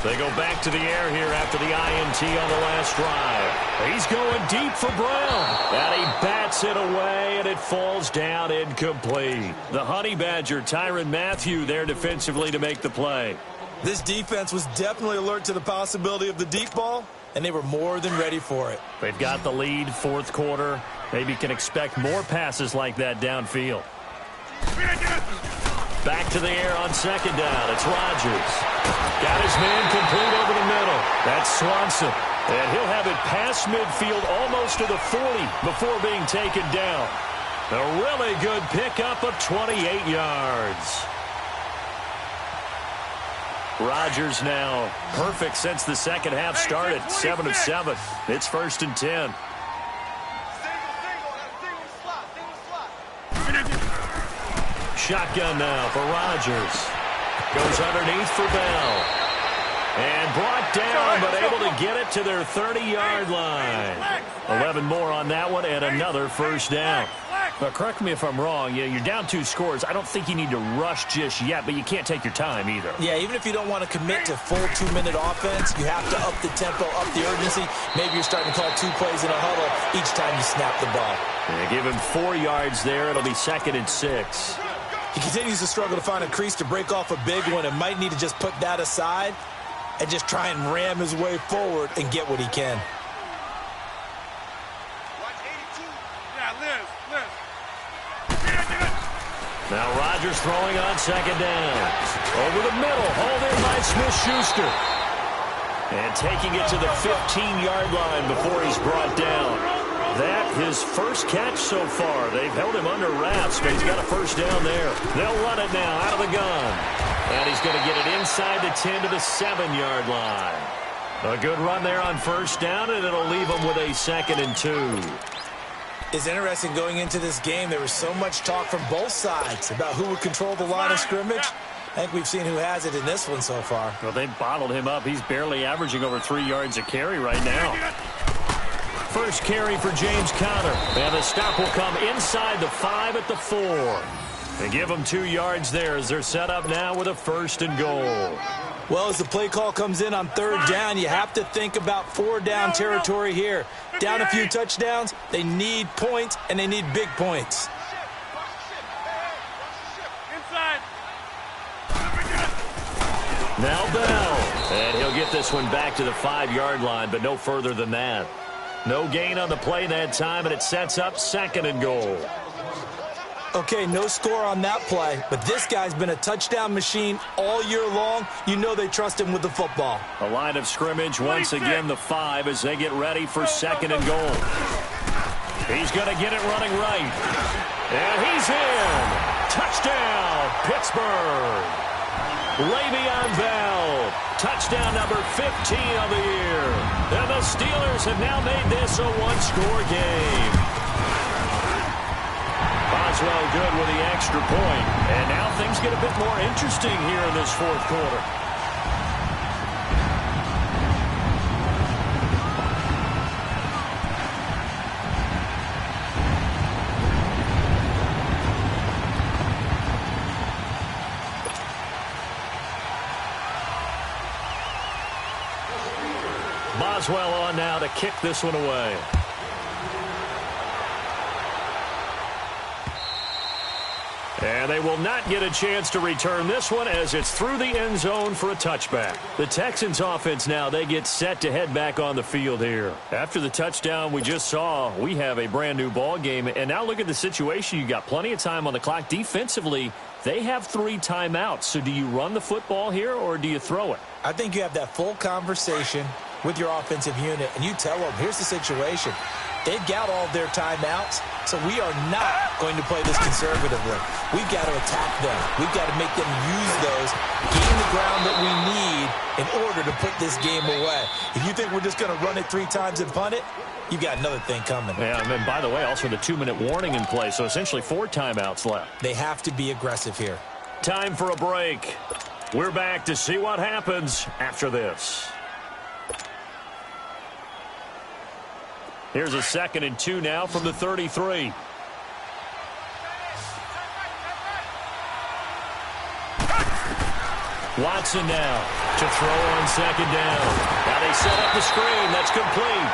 They go back to the air here after the INT on the last drive. He's going deep for Brown. And he bats it away, and it falls down incomplete. The Honey Badger, Tyrann Mathieu, there defensively to make the play. This defense was definitely alert to the possibility of the deep ball, and they were more than ready for it. They've got the lead, 4th quarter. Maybe can expect more passes like that downfield. Back to the air on 2nd down. It's Rodgers. Got his man complete over the middle. That's Swanson. And he'll have it past midfield almost to the 40 before being taken down. A really good pickup of 28 yards. Rodgers now perfect since the second half started. 7 of 7. It's 1st and 10. Shotgun now for Rodgers. Goes underneath for Bell. And brought down, but able to get it to their 30-yard line. 11 more on that one, and another first down. But correct me if I'm wrong. You're down 2 scores. I don't think you need to rush just yet, but you can't take your time either. Yeah, even if you don't want to commit to full 2-minute offense, you have to up the tempo, up the urgency. Maybe you're starting to call 2 plays in a huddle each time you snap the ball. Yeah, give him 4 yards there. It'll be 2nd and 6. He continues to struggle to find a crease to break off a big one and might need to just put that aside and just try and ram his way forward and get what he can. Now Rodgers throwing on 2nd down. Over the middle, hauled in by Smith-Schuster. And taking it to the 15-yard line before he's brought down. That his first catch so far. They've held him under wraps, but he's got a first down there. They'll run it now out of the gun. And he's going to get it inside the 10 to the 7-yard line. A good run there on first down, and it'll leave him with a 2nd and 2. It's interesting going into this game. There was so much talk from both sides about who would control the line of scrimmage. I think we've seen who has it in this one so far. Well, they bottled him up. He's barely averaging over 3 yards a carry right now. First carry for James Conner. And the stop will come inside the 5 at the 4. They give him 2 yards there as they're set up now with a 1st and goal. Well, as the play call comes in on 3rd down, you have to think about 4-down territory here. Down a few touchdowns, they need points, and they need big points. Now Bell. And he'll get this one back to the 5-yard line, but no further than that. No gain on the play that time, and it sets up 2nd and goal. Okay, no score on that play, but this guy's been a touchdown machine all year long. You know they trust him with the football. A line of scrimmage, once again the 5 as they get ready for 2nd and goal. He's going to get it running right. And he's in. Touchdown, Pittsburgh. Le'Veon Bell, touchdown number 15 of the year. And the Steelers have now made this a 1-score game. Boswell good with the extra point. And now things get a bit more interesting here in this 4th quarter. Boswell on now to kick this one away. And they will not get a chance to return this one as it's through the end zone for a touchback. The Texans offense now, they get set to head back on the field here. After the touchdown we just saw, we have a brand new ball game. And now look at the situation. You got plenty of time on the clock. Defensively, they have 3 timeouts. So do you run the football here or do you throw it? I think you have that full conversation with your offensive unit, and you tell them, here's the situation. They've got all of their timeouts, so we are not going to play this conservatively. We've got to attack them. We've got to make them use those, gain the ground that we need in order to put this game away. If you think we're just going to run it 3 times and punt it, you've got another thing coming. Yeah, and then, by the way, also the 2-minute warning in play, so essentially 4 timeouts left. They have to be aggressive here. Time for a break. We're back to see what happens after this. Here's a 2nd and 2 now from the 33. Watson now to throw on 2nd down. Now they set up the screen. That's complete.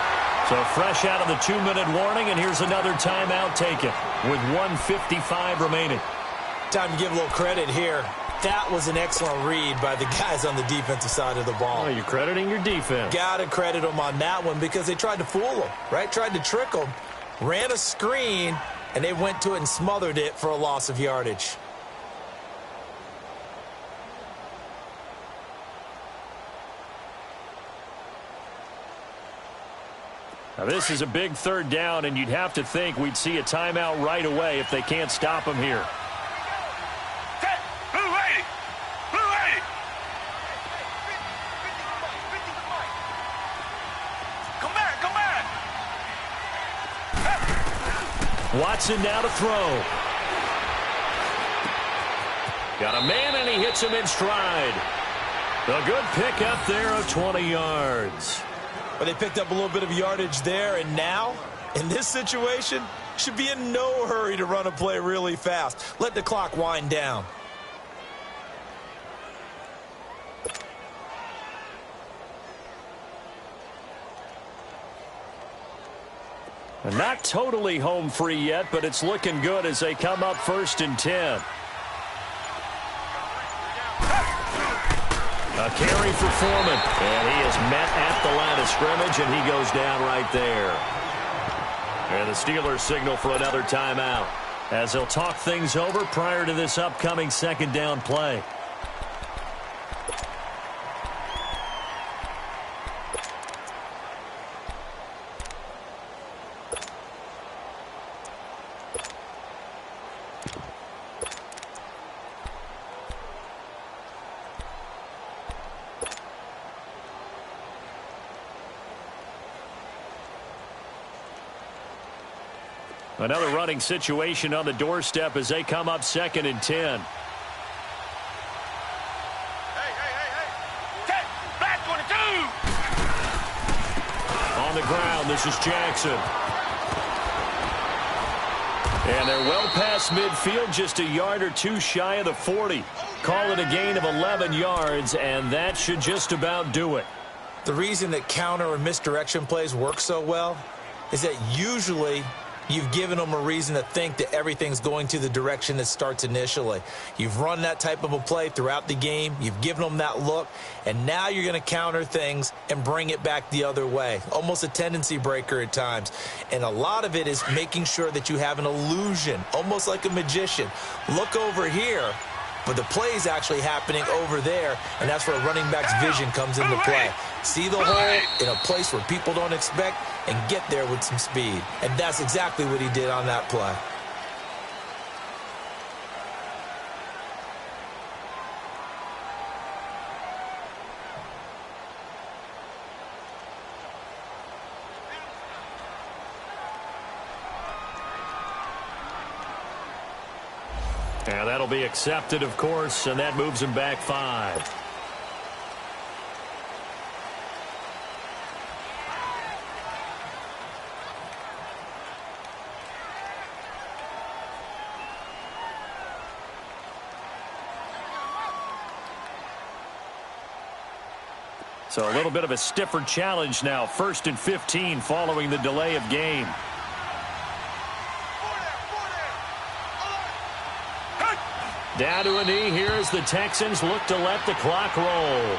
So fresh out of the 2-minute warning, and here's another timeout taken with 1:55 remaining. Time to give a little credit here. That was an excellent read by the guys on the defensive side of the ball. Oh, you're crediting your defense. Got to credit them on that one because they tried to fool them, right? Tried to trick them, ran a screen, and they went to it and smothered it for a loss of yardage. Now, this is a big 3rd down, and you'd have to think we'd see a timeout right away if they can't stop them here. Watson now to throw. Got a man, and he hits him in stride. A good pick up there of 20 yards. But they picked up a little bit of yardage there, and now, in this situation, should be in no hurry to run a play really fast. Let the clock wind down. And not totally home free yet, but it's looking good as they come up 1st and 10. A carry for Foreman, and he is met at the line of scrimmage, and he goes down right there. And the Steelers signal for another timeout as they'll talk things over prior to this upcoming 2nd down play. Another running situation on the doorstep as they come up 2nd and 10. On the ground, this is Jackson. And they're well past midfield, just a yard or 2 shy of the 40. Call it a gain of 11 yards, and that should just about do it. The reason that counter or misdirection plays work so well is that usually you've given them a reason to think that everything's going to the direction it starts initially. You've run that type of a play throughout the game. You've given them that look, and now you're going to counter things and bring it back the other way. Almost a tendency breaker at times. And a lot of it is making sure that you have an illusion, almost like a magician. Look over here, but the play is actually happening over there, and that's where a running back's vision comes into play. See the hole in a place where people don't expect and get there with some speed. And that's exactly what he did on that play. And that'll be accepted, of course, and that moves him back 5. So a little bit of a stiffer challenge now. 1st and 15 following the delay of game. Down to a knee here as the Texans look to let the clock roll.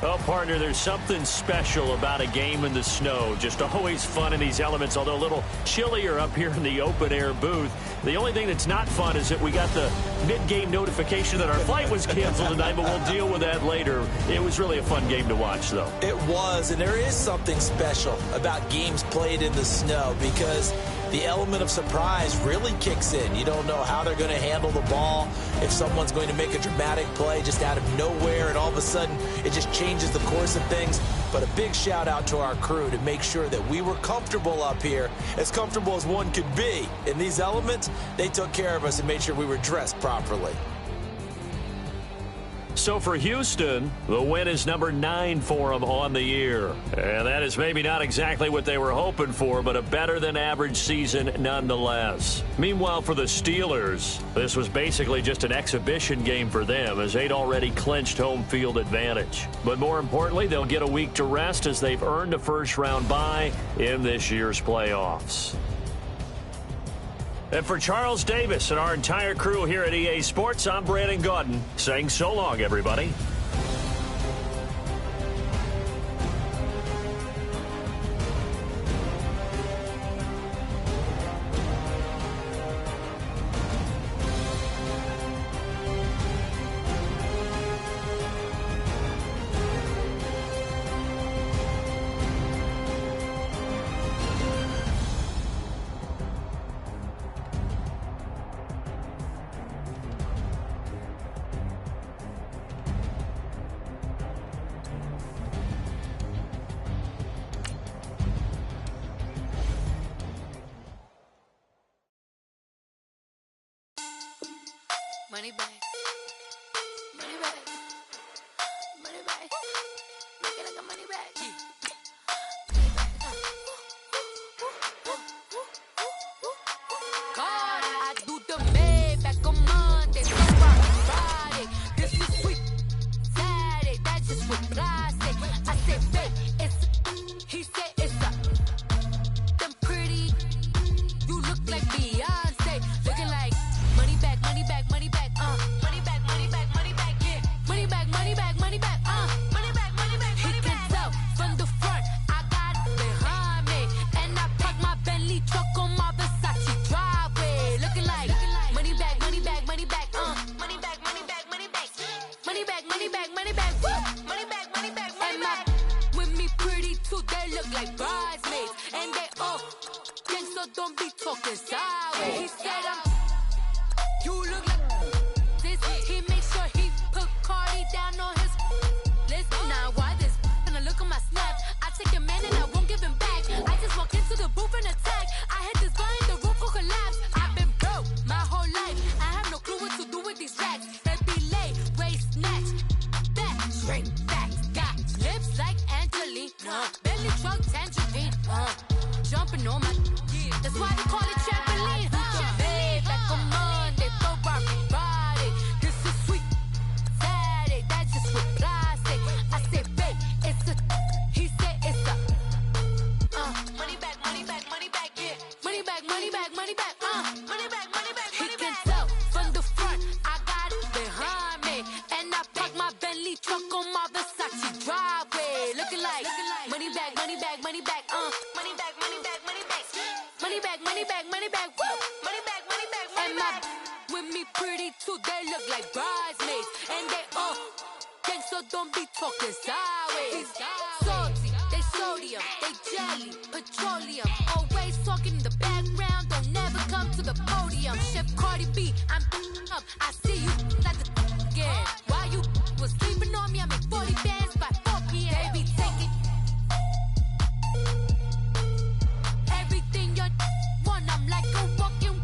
Well, partner, there's something special about a game in the snow. Just always fun in these elements, although a little chillier up here in the open-air booth. The only thing that's not fun is that we got the mid-game notification that our flight was canceled tonight, but we'll deal with that later. It was really a fun game to watch, though. It was, and there is something special about games played in the snow because the element of surprise really kicks in. You don't know how they're going to handle the ball, if someone's going to make a dramatic play just out of nowhere, and all of a sudden it just changes the course of things. But a big shout out to our crew to make sure that we were comfortable up here, as comfortable as one could be. In these elements, they took care of us and made sure we were dressed properly. So for Houston, the win is number 9 for them on the year. And that is maybe not exactly what they were hoping for, but a better-than-average season nonetheless. Meanwhile, for the Steelers, this was basically just an exhibition game for them as they'd already clinched home field advantage. But more importantly, they'll get a week to rest as they've earned a first-round bye in this year's playoffs. And for Charles Davis and our entire crew here at EA Sports, I'm Brandon Gaudin saying so long, everybody. Money back. Money back. Money back. Make it like a money back. God, I do the math back on Monday. Friday. This is sweet. Saturday. That's just what I say. I said, babe, it's. He said, it's a. Them pretty. You look like Beyonce. Looking like money back, money back, money back. Money back, money back, money back, yeah. Money back, money back, money back, money back, money back, money back. He can tell from the front, I got it behind me. And I park my Bentley truck on my Versace driveway. Looking like money back, money back, money back, money back, money back, money back. Money back, money back, money back, woo. Money back, money back, money back. With me pretty too, they look like bridesmaids. And they all gang, so don't be talking sideways. He said you look like this. He make sure he put Cardi down on his list. Now why this? When I look at my snap, I take a man and I won't give him back. I just walk into the booth and attack. I hit this guy in the roof will collapse. I've been broke my whole life. I have no clue what to do with these racks. They be late, waist snatch, back, straight back. Got lips like Angelina, belly truck tangerine, jumping on my. That's why they call it trampoline. Babe, back on Monday, Friday. This is sweet. Saturday, that's just what I say. I say, babe, it's a. He said it's a. Money back, money back, money back, yeah. Money back, money back, money back, money back, money back. He can tell from the front, I got it behind me, and I park my Bentley truck on my Versace driveway. Looking like money back, money back, money back, money back, money back, money back. Money back, money back, money back, woo. Money back, money back, money back. With me pretty too, they look like bridesmaids. And they all gang, so don't be talking sideways. Salty, they sodium, they jelly, petroleum. Always talking in the background, don't never come to the podium. Chef Cardi B, I'm up, I see you like the again. Why you was sleeping on me, I make 40 bands by 4 p.m. They be taking everything you want, I'm like a walking.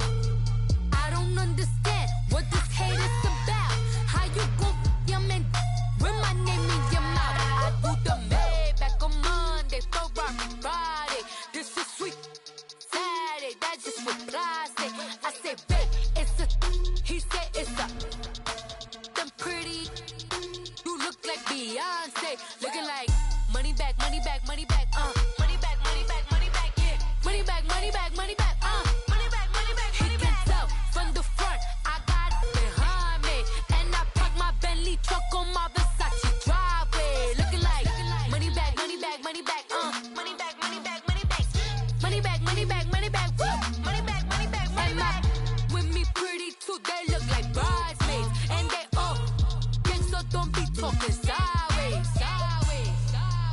I don't understand what this hate is about. How you money back, money back, money back, money back, money back, yeah. Money back, money back, money back, money back, money back, money back. He can tell from the front, I got it behind me, and I park my Bentley truck on my Versace driveway, looking like money back, money back, money back, money back, money back, money back, money back, money back, money back, money back, money back, money back. With me pretty too, they look like bridesmaids, and they all gang, so don't be talking sideways, sideways, sideways.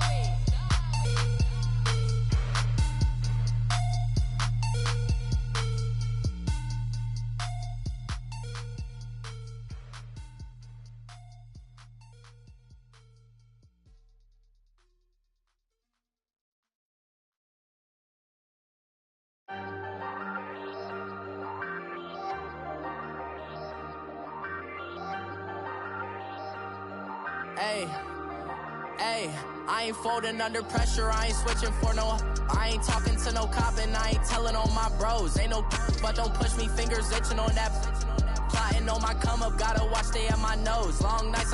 Hey, hey, I ain't folding under pressure, I ain't switching for no. I ain't talking to no cop and I ain't telling on my bros. Ain't no, but don't push me, fingers itching on that. Plotting on my come up, gotta watch stay at my nose. Long nights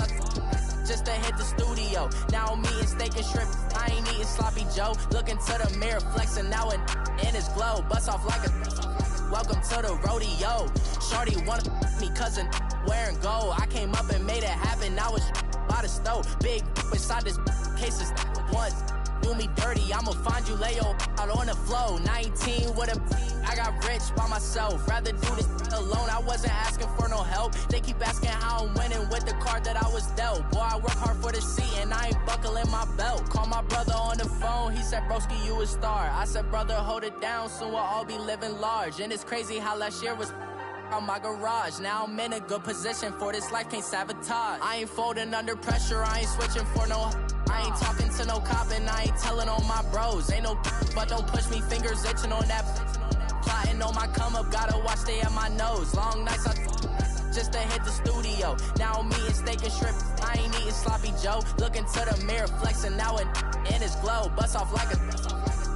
just to hit the studio. Now I'm eating steak and shrimp, I ain't eating sloppy Joe. Looking to the mirror, flexing now and in his glow. Bust off like a welcome to the rodeo. Shorty wanna me cousin wearing gold. I came up and made it happen, I was by the stove. Big inside this cases once. Do me dirty, I'ma find you, lay your out on the floor. 19 with a I got rich by myself. Rather do this alone, I wasn't asking for no help. They keep asking how I'm winning with the card that I was dealt. Boy, I work hard for the seat and I ain't buckling my belt. Call my brother on the phone, he said, broski, you a star. I said, brother, hold it down, soon we'll all be living large. And it's crazy how last year was on my garage. Now I'm in a good position for this life, can't sabotage. I ain't folding under pressure, I ain't switching for no. I ain't talking to no cop and I ain't telling on my bros. Ain't no, but don't push me, fingers itching on that. Plotting on my come up, gotta watch stay at my nose. Long nights just to hit the studio. Now I'm eating steak and shrimp, I ain't eating sloppy Joe. Looking to the mirror, flexing now and in his glow. Bust off like a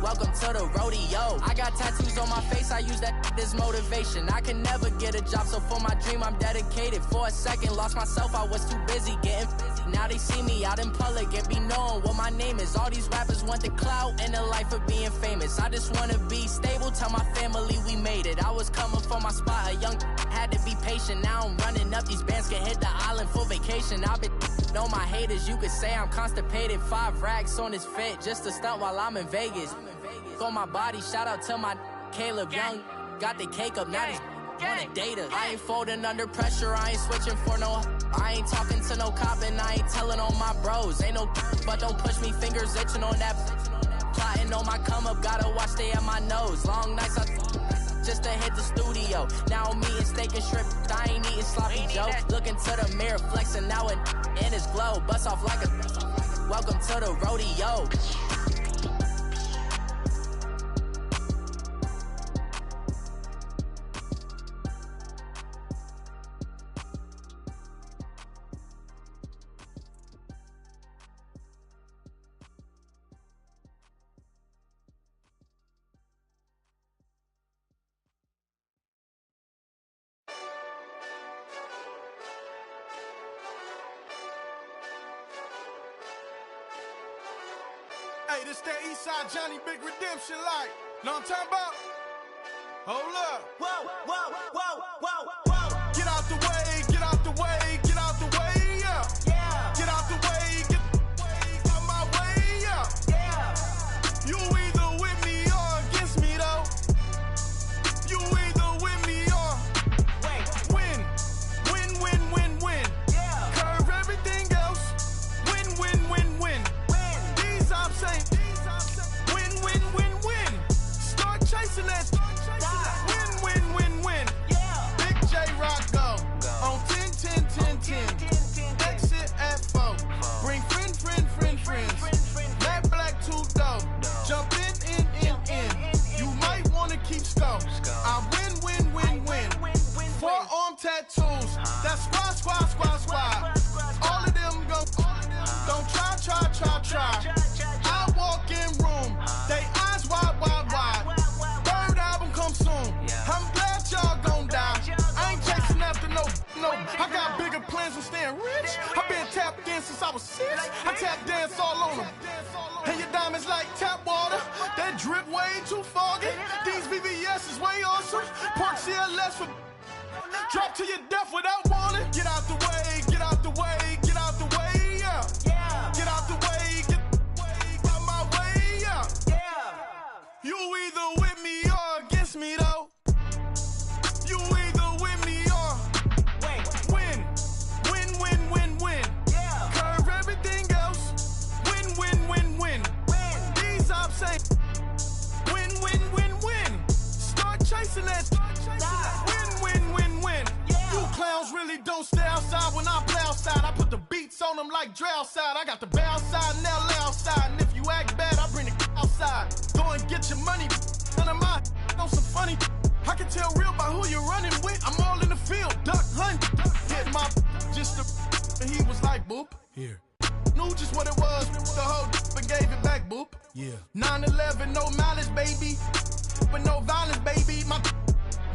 welcome to the rodeo. I got tattoos on my face, I use that as motivation. I can never get a job, so for my dream I'm dedicated. For a second, lost myself, I was too busy getting busy. Now they see me out in public and be knowing what my name is. All these rappers want the clout and the life of being famous. I just wanna be stable, tell my family we made it. I was coming for my spot, a young had to be patient. Now I'm running up, these bands can hit the island for vacation. I've been know my haters, you could say I'm constipated. 5 racks on his fit, just to stunt while I'm in Vegas. On my body, shout out to my Caleb Young. Got the cake up, now he's wanna date us. I ain't folding under pressure, I ain't switching for no. I ain't talking to no cop and I ain't telling on my bros. Ain't no, but don't push me, fingers itching on that. Plotting on my come up, gotta watch stay at my nose. Long nights just to hit the studio. Now I'm eating steak and shrimp, I ain't eating sloppy Joe. Looking to the mirror, flexing now and in his glow. Bust off like a welcome to the rodeo. Hey, this that Eastside Johnny Big Redemption like. Know what I'm talking about? Hold up. Whoa, whoa, whoa, whoa, whoa. Get out the way, get out the way, get out the way, yeah. Yeah. Get out the way, get out my way, yeah. Yeah. You either with me or against me, though. You either with me or win. Win, win, win, win. Yeah. Curve everything else. Win, win, win, win. These I'm saying. Win, win, win, win. Start chasing that. Win, win, win, win. Yeah. Big J Rock go. On 10, 10, 10, 10. Exit at 4. Bring friends. Black, black, 2 dope. Jump in. You might wanna keep scope. I win. Forearm tattoos. That's squad. All of them go. Don't try. I walk in room. They eyes wide. Third album come soon. I'm glad y'all gon' die. I ain't chasing after no. I got bigger plans than staying rich. I've been tapped in since I I was 6. I tap dance all on them. And your diamonds like tap water. That drip way too foggy. These VVS is way awesome. Park CLS for drop to your death without warning. Get out the way, get out the way, get out the way, yeah. Get out the way, get out my way, yeah. You either with me or against me though. You either with me or win. Win. Curve everything else. Win. These ops ain't win. Start chasing that. Win. You clowns really don't stay outside when I play outside. I put the beats on them like Dre outside. I got the bounce side and they'll lay outside. And if you act bad, I bring the outside. Go and get your money. None of my know some funny. I can tell real by who you're running with. I'm all in the field, duck hunt. Hit my just and he was like, boop. Here. Knew just what it was. The whole and gave it back, boop. Yeah. 9/11, no malice, baby. But no violence, baby. My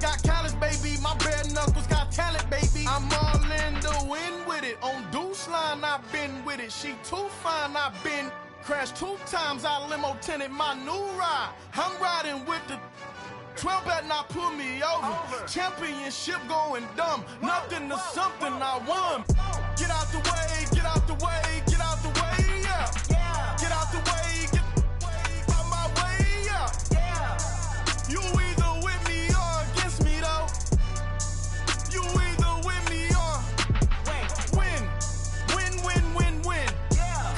got callous, baby. My bare knuckles got talent, baby. I'm all in the wind with it. On Deuce line, I've been with it. She too fine, I've been crashed 2 times. I limo tinted my new ride. I'm riding with the 12 better not pull me over. Championship going dumb. Nothing to something I won. Get out the way, get out the way, get out the way, yeah. Get out the way, get out my way, yeah. You either with me or against me though. You either with me or win.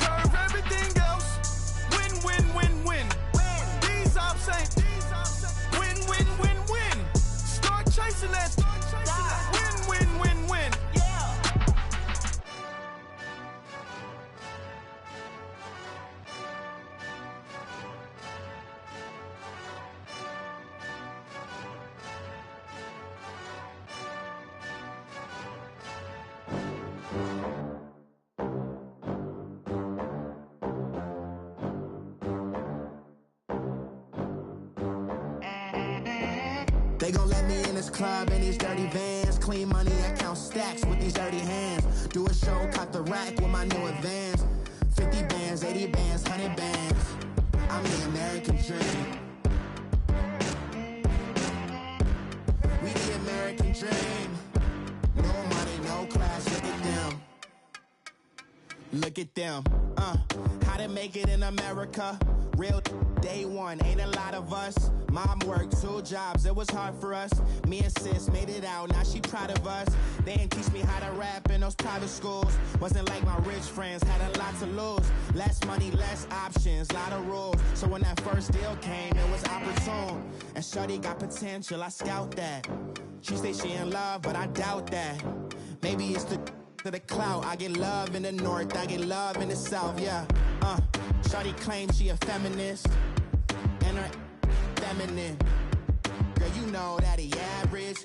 Curve everything else. Win. These ops ain't win. Start chasing that. Win. They gon' let me in this club in these dirty vans. Clean money, I count stacks with these dirty hands. Do a show, caught the rack with my new advance. 50 bands, 80 bands, 100 bands. I'm the American dream. We the American dream. No money, no class, look at them. Look at them, how to make it in America. Real day one, ain't a lot of us. Mom worked 2 jobs, it was hard for us. Me and sis made it out, now she proud of us. They didn't teach me how to rap in those private schools. Wasn't like my rich friends, had a lot to lose. Less money, less options, lot of rules. So when that first deal came, it was opportune. And shorty got potential, I scout that. She say she in love, but I doubt that. Maybe it's to the clout. I get love in the north, I get love in the south, yeah. Shawty claims she a feminist, and her feminine. Girl, you know that he average.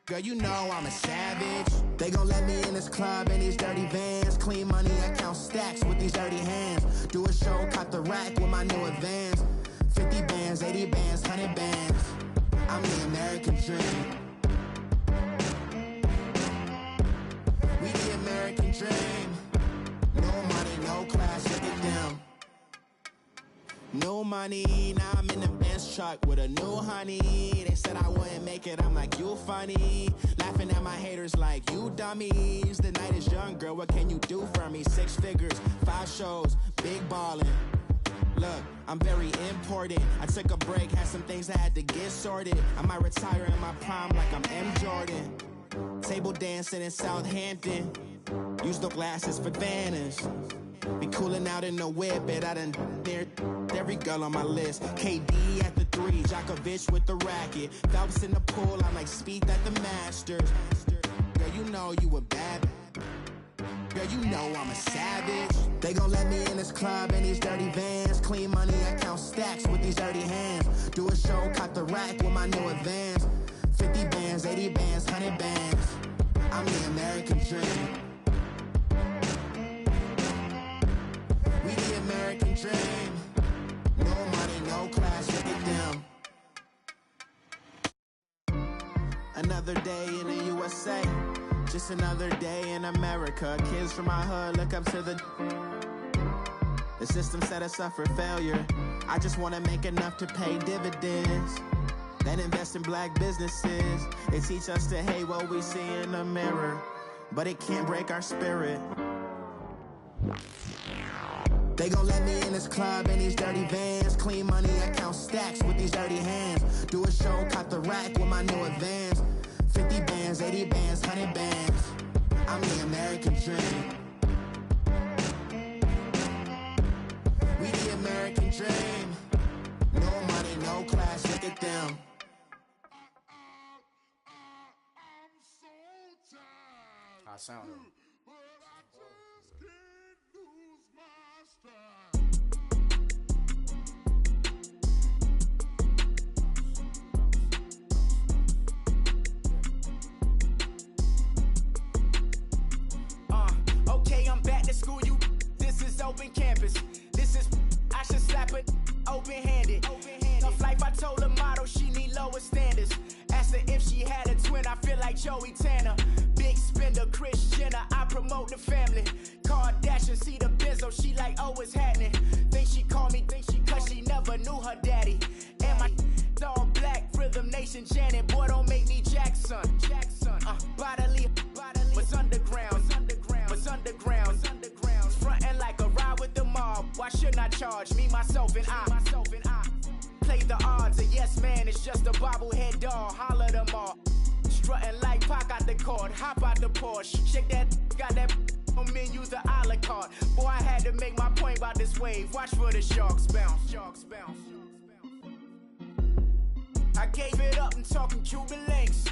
Girl, you know I'm a savage. They gon' let me in this club in these dirty vans. Clean money, I count stacks with these dirty hands. Do a show, caught the rack with my new advance. 50 bands, 80 bands, 100 bands. I'm the American dream. We the American dream. No money, no class, look at them. No money, now I'm in the Benz truck with a new honey. They said I wouldn't make it, I'm like, you funny. Laughing at my haters like, you dummies. The night is young, girl, what can you do for me? 6 figures, 5 shows, big ballin'. Look, I'm very important. I took a break, had some things I had to get sorted. I might retire in my prime like I'm M. Jordan. Table dancing in Southampton. Use the glasses for Vannas. Be cooling out in the whip, but I done near every girl on my list. KD at the 3, Djokovic with the racket. Phelps in the pool, I'm like Speed at the Masters. Girl, you know you a bad. Girl, you know I'm a savage. They gon' let me in this club in these dirty vans. Clean money, I count stacks with these dirty hands. Do a show, caught the rack with my new advance. 50 bands, 80 bands, 100 bands. I'm the American dream. We the American dream. No money, no class, look at them. Another day in the USA. Just another day in America. Kids from my hood look up to the system set us up for failure. I just want to make enough to pay dividends, then invest in black businesses. They teach us to hate what we see in the mirror, but it can't break our spirit. They gon' let me in this club in these dirty vans. Clean money, I count stacks with these dirty hands. Do a show, cut the rack with my new advance. 50 bands, 80 bands, 100 bands. I'm the American dream. We the American dream. No money, no class, look at them. I sound it. Okay, I'm back to school, you. This is open campus. This is, I should slap it open-handed. Tough life, I told her motto, she need lower standards. Asked her if she had a twin, I feel like Joey Tanner. Big spender, Kris Jenner, I promote the family. Kardashian, see the Benzo, she like, oh, it's happening. Think she called me, cause she never knew her daddy. And my all black, Rhythm Nation, Janet, boy, don't make me Jackson. Bodily, was underground, was underground. Frontin' like a ride with the mob. Why shouldn't I charge me, myself, and I? Play the odds, a yes man is just a bobblehead doll. Holler them all. Strutting like Pac out the court, hop out the Porsche. Shake that, got that on menu, the a la carte. Boy, I had to make my point about this wave. Watch for the sharks bounce. I gave it up and talking Cuban links.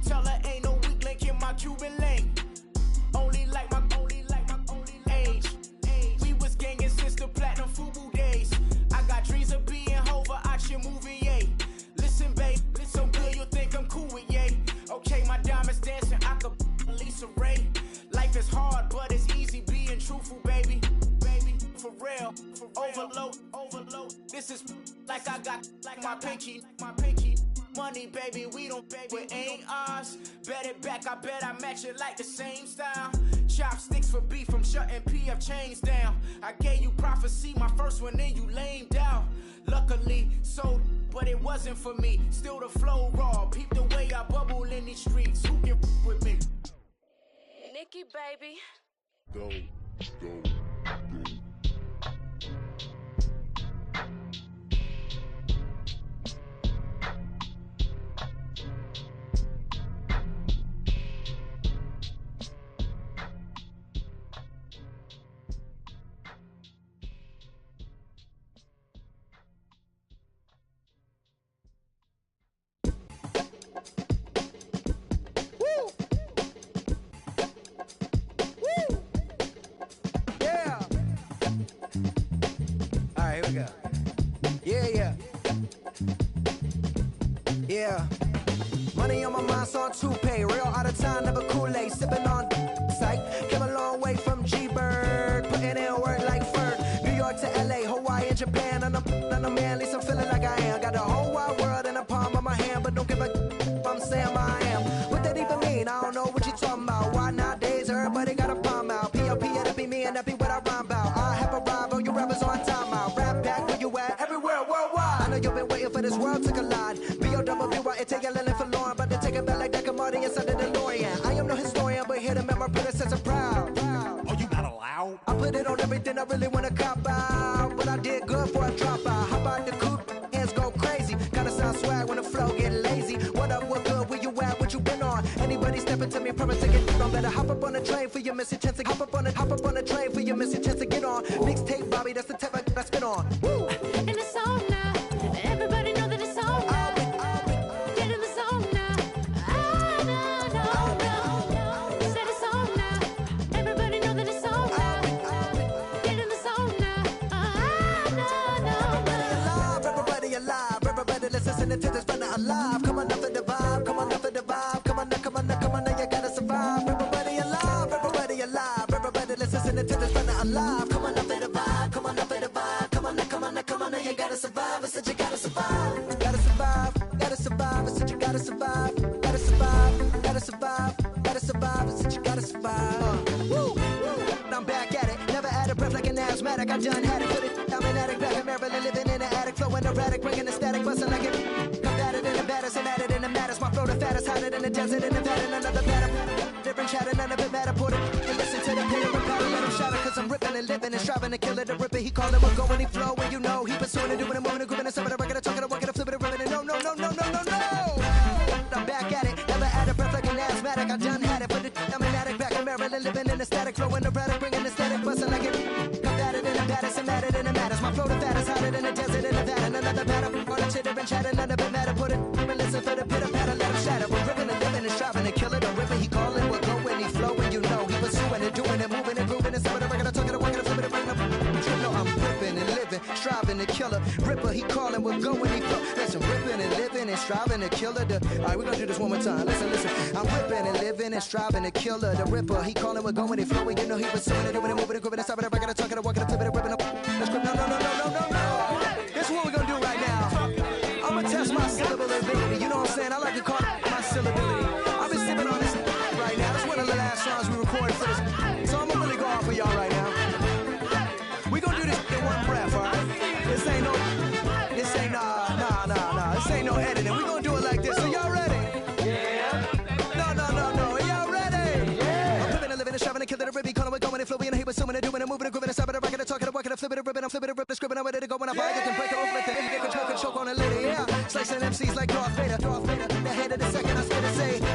Tell her ain't no weak link in my Cuban link. Only like my age. We was gangin' since the platinum FUBU days. I got dreams of being Hova out your movie, yay. Listen, babe, so good you'll think I'm cool with yay. Okay, my diamonds dancing, I could Lisa Ray. Life is hard, but it's easy being truthful, baby. For real, overload. This is like I got like my pinky. Money, baby, we don't pay, it ain't ours. Bet it back, I bet I match it like the same style. Chopsticks for beef from shutting PF chains down. I gave you prophecy, my first one, then you lamed out. Luckily, sold, but it wasn't for me. Still the flow raw, peep the way I bubble in these streets. Who can with me? Nikki, baby. Go. Yeah. Money on my mind, so on toupee. Real out of time, never Kool-Aid. Sipping on sight. Came a long way from G-Bird. Putting in work like Ferg. New York to LA, Hawaii and Japan. And I'm man, at least I'm feeling like I am. Got the whole wide world in the palm of my hand. But don't give a I'm saying I am. What that even mean? I don't know what you talking about. Why nowadays everybody got a palm out? P.O.P. that'll be me and that be what I rhyme about. I have arrived, all you rappers on time out. Rap back where you at, everywhere worldwide. I know you've been waiting for this world to collide. B.O.W.Y. take a lily for Lauren, but they take it back like that commodity inside the DeLorean. I am no historian, but here to make my predecessor proud. Oh, you not allowed? I put it on everything I really wanna cop out, but I did good for a drop out. Hop out the coupe, hands go crazy. Gotta sound swag when the flow get lazy. What up, what good, where you at, what you been on? Anybody stepping to me, promise to get on. Better hop up on the train for your missing chance to hop up on the train for your missing chance to get on. Mixtape, Bobby, that's the type I spin on. Woo! In the zone now, everybody know that it's on now. Get in the zone now. No. Said it's on now. Everybody know that it's on now. Get in the zone now. Everybody alive, everybody listening to this fella alive. Come on up for the vibe, come on up for the vibe. Come on, now you gotta survive. Everybody alive, everybody listening to this fella alive. Come on up for the vibe, come on up for the vibe. Come on, now you gotta survive. I said you gotta survive. Gotta survive. I said you gotta survive. Gotta survive. I said you gotta survive. erratic, I done had it. Put it, I'm an addict, back in Maryland, living in an attic, flowing erratic, bringing the static, busting like it. I'm battered in the batters, I'm at it in the matters. My flow the fattest, hotter than the desert in Nevada, another batter. Different chatter, none of it matter. Put it and listen to the pitter and patter, let him shatter. Cause I'm ripping and living and striving to kill it. The ripper, he call it, we're going, he flow, and you know he pursuing and doing and moving and grooving and some of the record, talking, working, flipping and ripping and no. I'm back at it, never had a breath like an asthmatic. I done had it, but I'm an addict, back in Maryland, living in the static, flowing erratic, bringing the static, busting like it. I'm battered in the batters, I'm at it in the matters. My flow the fattest, hotter than the desert in Nevada, another batter. On a chitter and chatter, none of it matter. Put it and listen for the pitter patter, let him shatter. We're ripping and living and striving to kill it. The ripper, he calling, we're going, he flowing, you know he pursuing and doing and moving and grooving and some of the record, talking, working, flipping and bringing up. You know I'm ripping and living, striving to kill it. Ripper, he calling, we're going, he flow. Listen, ripping and living and striving to kill it. Alright, we're gonna do this one more time. Listen. I'm ripping and living and striving to kill her. The ripper, he calling, we're going, he flowing. You know he pursuing and doing and moving and grooving and stopping the record, talking, working, flipping and ripping up. No. This is what we're gonna do right now. I'm gonna test my syllability. You know what I'm saying? I like to call it my syllability. I've been sipping on this right now. This is one of the last songs we recorded for this. So I'm gonna really go off for y'all right now. We're gonna do this in one breath, alright? This ain't no editing. We're gonna do it like this. So y'all ready? Yeah. No. Y'all ready? Yeah. I'm flipping and living and striving and killing the ribby, calling, we're going and flowing and he pursuing and doing and moving and grooving and stopping the record and talking, working and flipping and ripping. I'm flipping and ripping, scribbling, I'm ready to go when I fire. You can break it open, let the end, get control, choke on it later, yeah. Slicing MCs like Darth Vader. The head of the second, I spit and say yeah.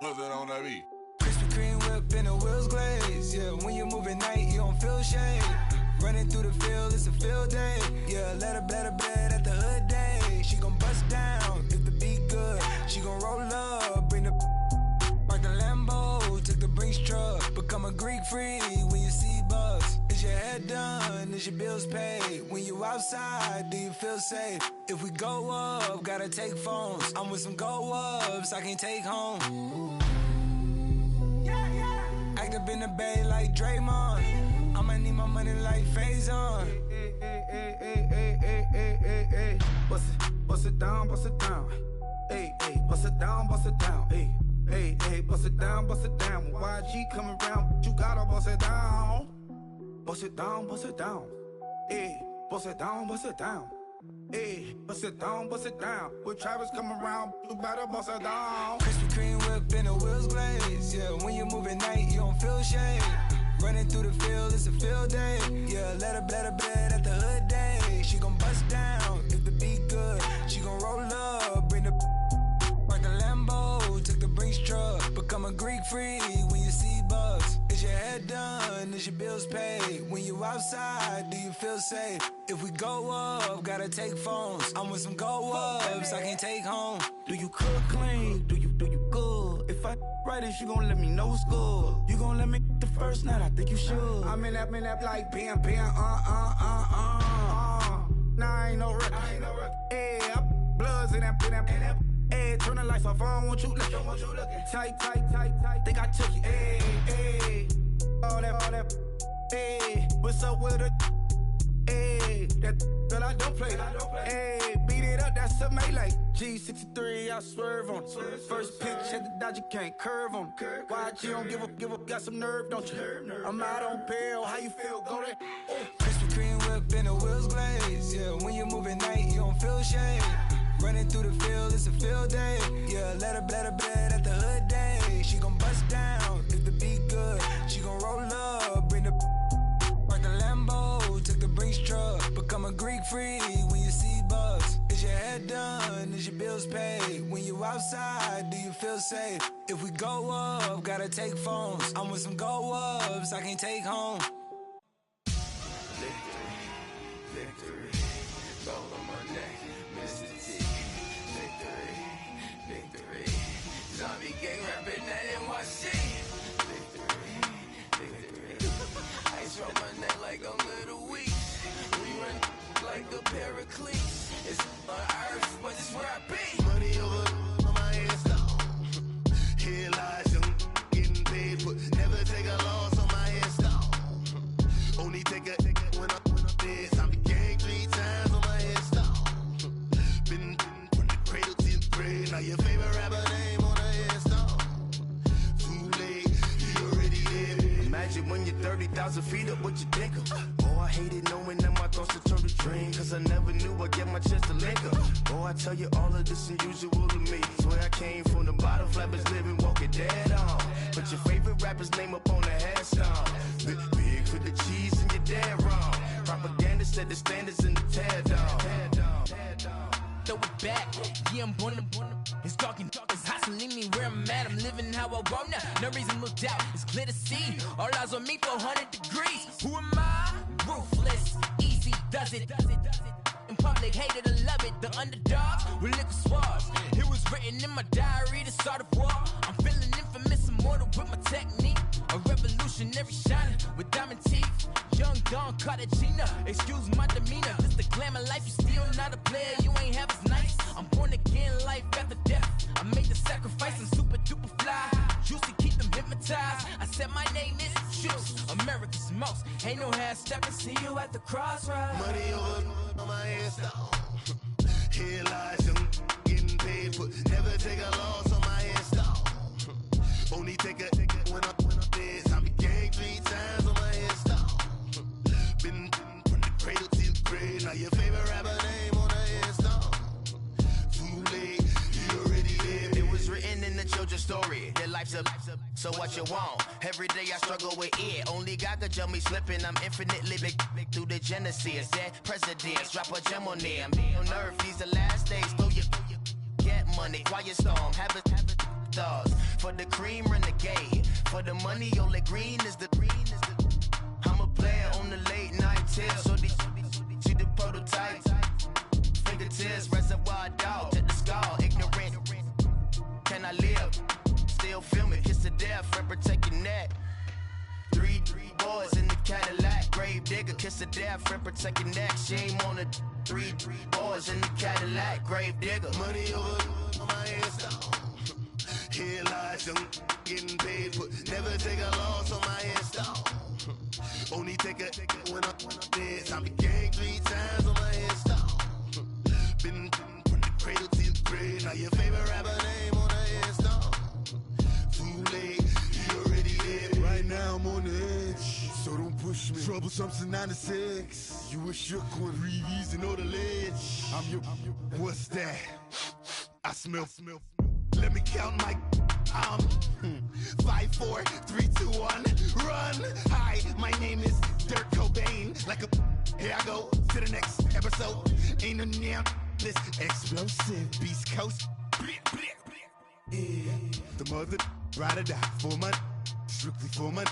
What's that on that beat? Krispy Kreme whip and the wheels glaze. Yeah, when you move at night, you don't feel shade. Running through the field, it's a field day. Yeah, let her bled at the hood day. She gon' bust down if the beat good. She gon' roll up, bring the park the Lambo, took the Brinks truck. Become a Greek freak when you see bugs. Is your head done? Is your bills paid? When you outside, do you feel safe? If we go up, gotta take phones. I'm with some go-ups I can't take home. Act up in the bay like Draymond. I'ma need my money like Faison. Hey. Bust it down. Hey, bust it down. Hey, bust it down. When YG coming around, you gotta bust it down. Bust it down. Hey, bust it down. Hey, bust it down. When Travis coming around, you better bust it down. Krispy Kreme whip and the wheels glaze. Yeah, when you move at night, you don't feel shade. Running through the field, it's a field day. Yeah, let her bled at the hood day. She gon' bust down if the beat good. She gon' roll up, bring the park the Lambo, took the Brinks truck. Become a Greek freak when you see bugs. Is your head done? Is your bills paid? When you outside, do you feel safe? If we go up, gotta take phones. I'm with some go-ups I can't take home. Do you cook clean? Do you good? If I write it, you gon' let me know what's good. You gon' let me the first night, I think you should. I'm in that like bam. Nah, I ain't no record. Hey, bloods in that. Hey, turn the lights off, I don't want you looking. Tight. Think I took it. Hey. All that. Hey, what's up with it? Hey, that girl I don't play. Hey, beat it up, that's a melee. G63, I swerve on it. First pitch at the dodge, you can't curve on it. YG don't give up, got some nerve, don't you? I'm out on bail, how you feel? Go there. Krispy Kreme whip and the wheels glaze. Yeah, when you move at night, you don't feel shade. Running through the field, it's a field day. Yeah, let her bled at the hood day. She gon' bust down if the beat good. She gon' roll up, bring the park the Lambo, took the Brinks truck. Become a Greek freak when you see bugs. Is your head done? Is your bills paid? When you outside, do you feel safe? If we go up, gotta take phones. I'm with some go-ups I can't take home. Victory, gold on my neck, Mr. T. Victory, zombie gang rapping that NYC. Victory, ice on my neck like I'm Little Weak. We run like a Paraclete. It's on earth, but it's where I be. Money over my head, stop. Here lies young, getting paid, but never take a long. Imagine when you're 30,000 feet up, what you think of? Oh, I hated knowing that my thoughts would turn to dream, cause I never knew I'd get my chance to link up. Oh, I tell you all of this unusual to me. Swear I came from the bottom, flappers living, walking dead on. Put your favorite rapper's name up on the headstone. Big for the cheese and you're dead wrong. Propaganda set the standards in the tear down. Throw it back, yeah, I'm born to. It's dark, it's hot, so leave me where I'm at. I'm living how I want now. No reason to doubt, it's clear to see. All eyes on me, 400 degrees. Who am I? Ruthless, easy, does it. In public, hate it or love it. The underdogs with liquor swabs. It was written in my diary to start a war. I'm feeling infamous, immortal with my technique. A revolutionary shining with diamond teeth. Young Don Cartagena, excuse my demeanor. This the glamour life, you still not a player, you ain't half as nice. I'm born again, life after death. I made the sacrifice, I'm super duper fly. Used to keep them hypnotized. I said my name is Juice, America's most. Ain't no half stepping, see you at the crossroads. Money over on my headstone. Here lies young, getting paid for. Never take a loss on my headstone. Only take a when I'm dead. I be gang 3 times on my headstone. Been from the cradle to the grave. Now your favorite rapper name on the headstone. Too late, you already lived. It was written in the children's story. Their life's a so what you want? Every day I struggle with it. Only God could jump me slipping. I'm infinitely big through the genesis. That presidents drop a gem on them. On earth, these the last days. Throw your get money. Quiet storm. Have it thoughts. For the cream, renegade. For the money, only green is the. I'm a player on the late night tips. So these see the prototypes. Fingertips, reservoir dog. To the skull, ignorant. Can I live? Still film it, kiss to death, and protect your neck. 3 boys in the Cadillac, grave digger, kiss to death, and protect your neck. Shame on the 3 boys in the Cadillac, grave digger. Money over on my headstone. Here lies young, getting paid for. Never take a loss on my headstone. Only take a when I'm dead. I be gang 3 times on my headstone. Been from the cradle to the grave. Now your favorite rapper name on the headstone. Too late, you already did. Right now I'm on the edge, so don't push me. Troublesome to 9 to 6. You a shook one, breathe easy, know the ledge. I'm your, what's that? I smell. Let me count my. 5, 4, 3, 2, 1, run. Hi, my name is Dirk Cobain. Like a, here I go to the next episode. Ain't no damn this explosive Beast Coast. Yeah. The mother ride or die for money, strictly for money.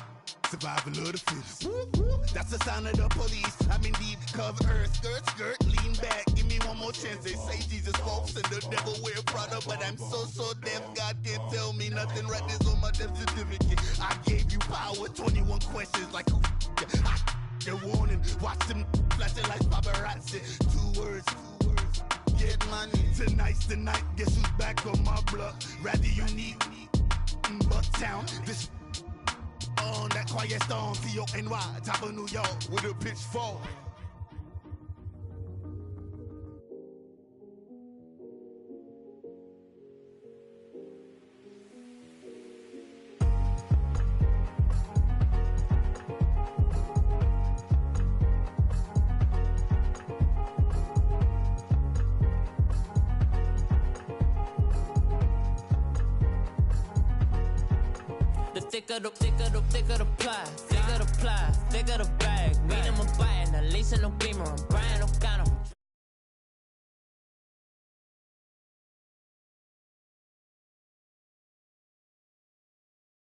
Survival of the fittest. That's the sound of the police. I'm in deep cover earth, skirt, lean back. Give me one more chance. They say Jesus folks and the devil wear Prada, but I'm so deaf. God can't tell me nothing. Right this on my death certificate. I gave you power. 21 questions like who? They're warning. Watch them flashing like paparazzi. 2 words. Get money. Tonight's the night. Guess who's back on my block? Rather unique. Bucktown. This. On that quiet storm, C-O-N-Y, top of New York, with a pitchfork. Thicker the pie, thicker the bag. Meet him a buying, a lease and no beamer. I'm buying no kind of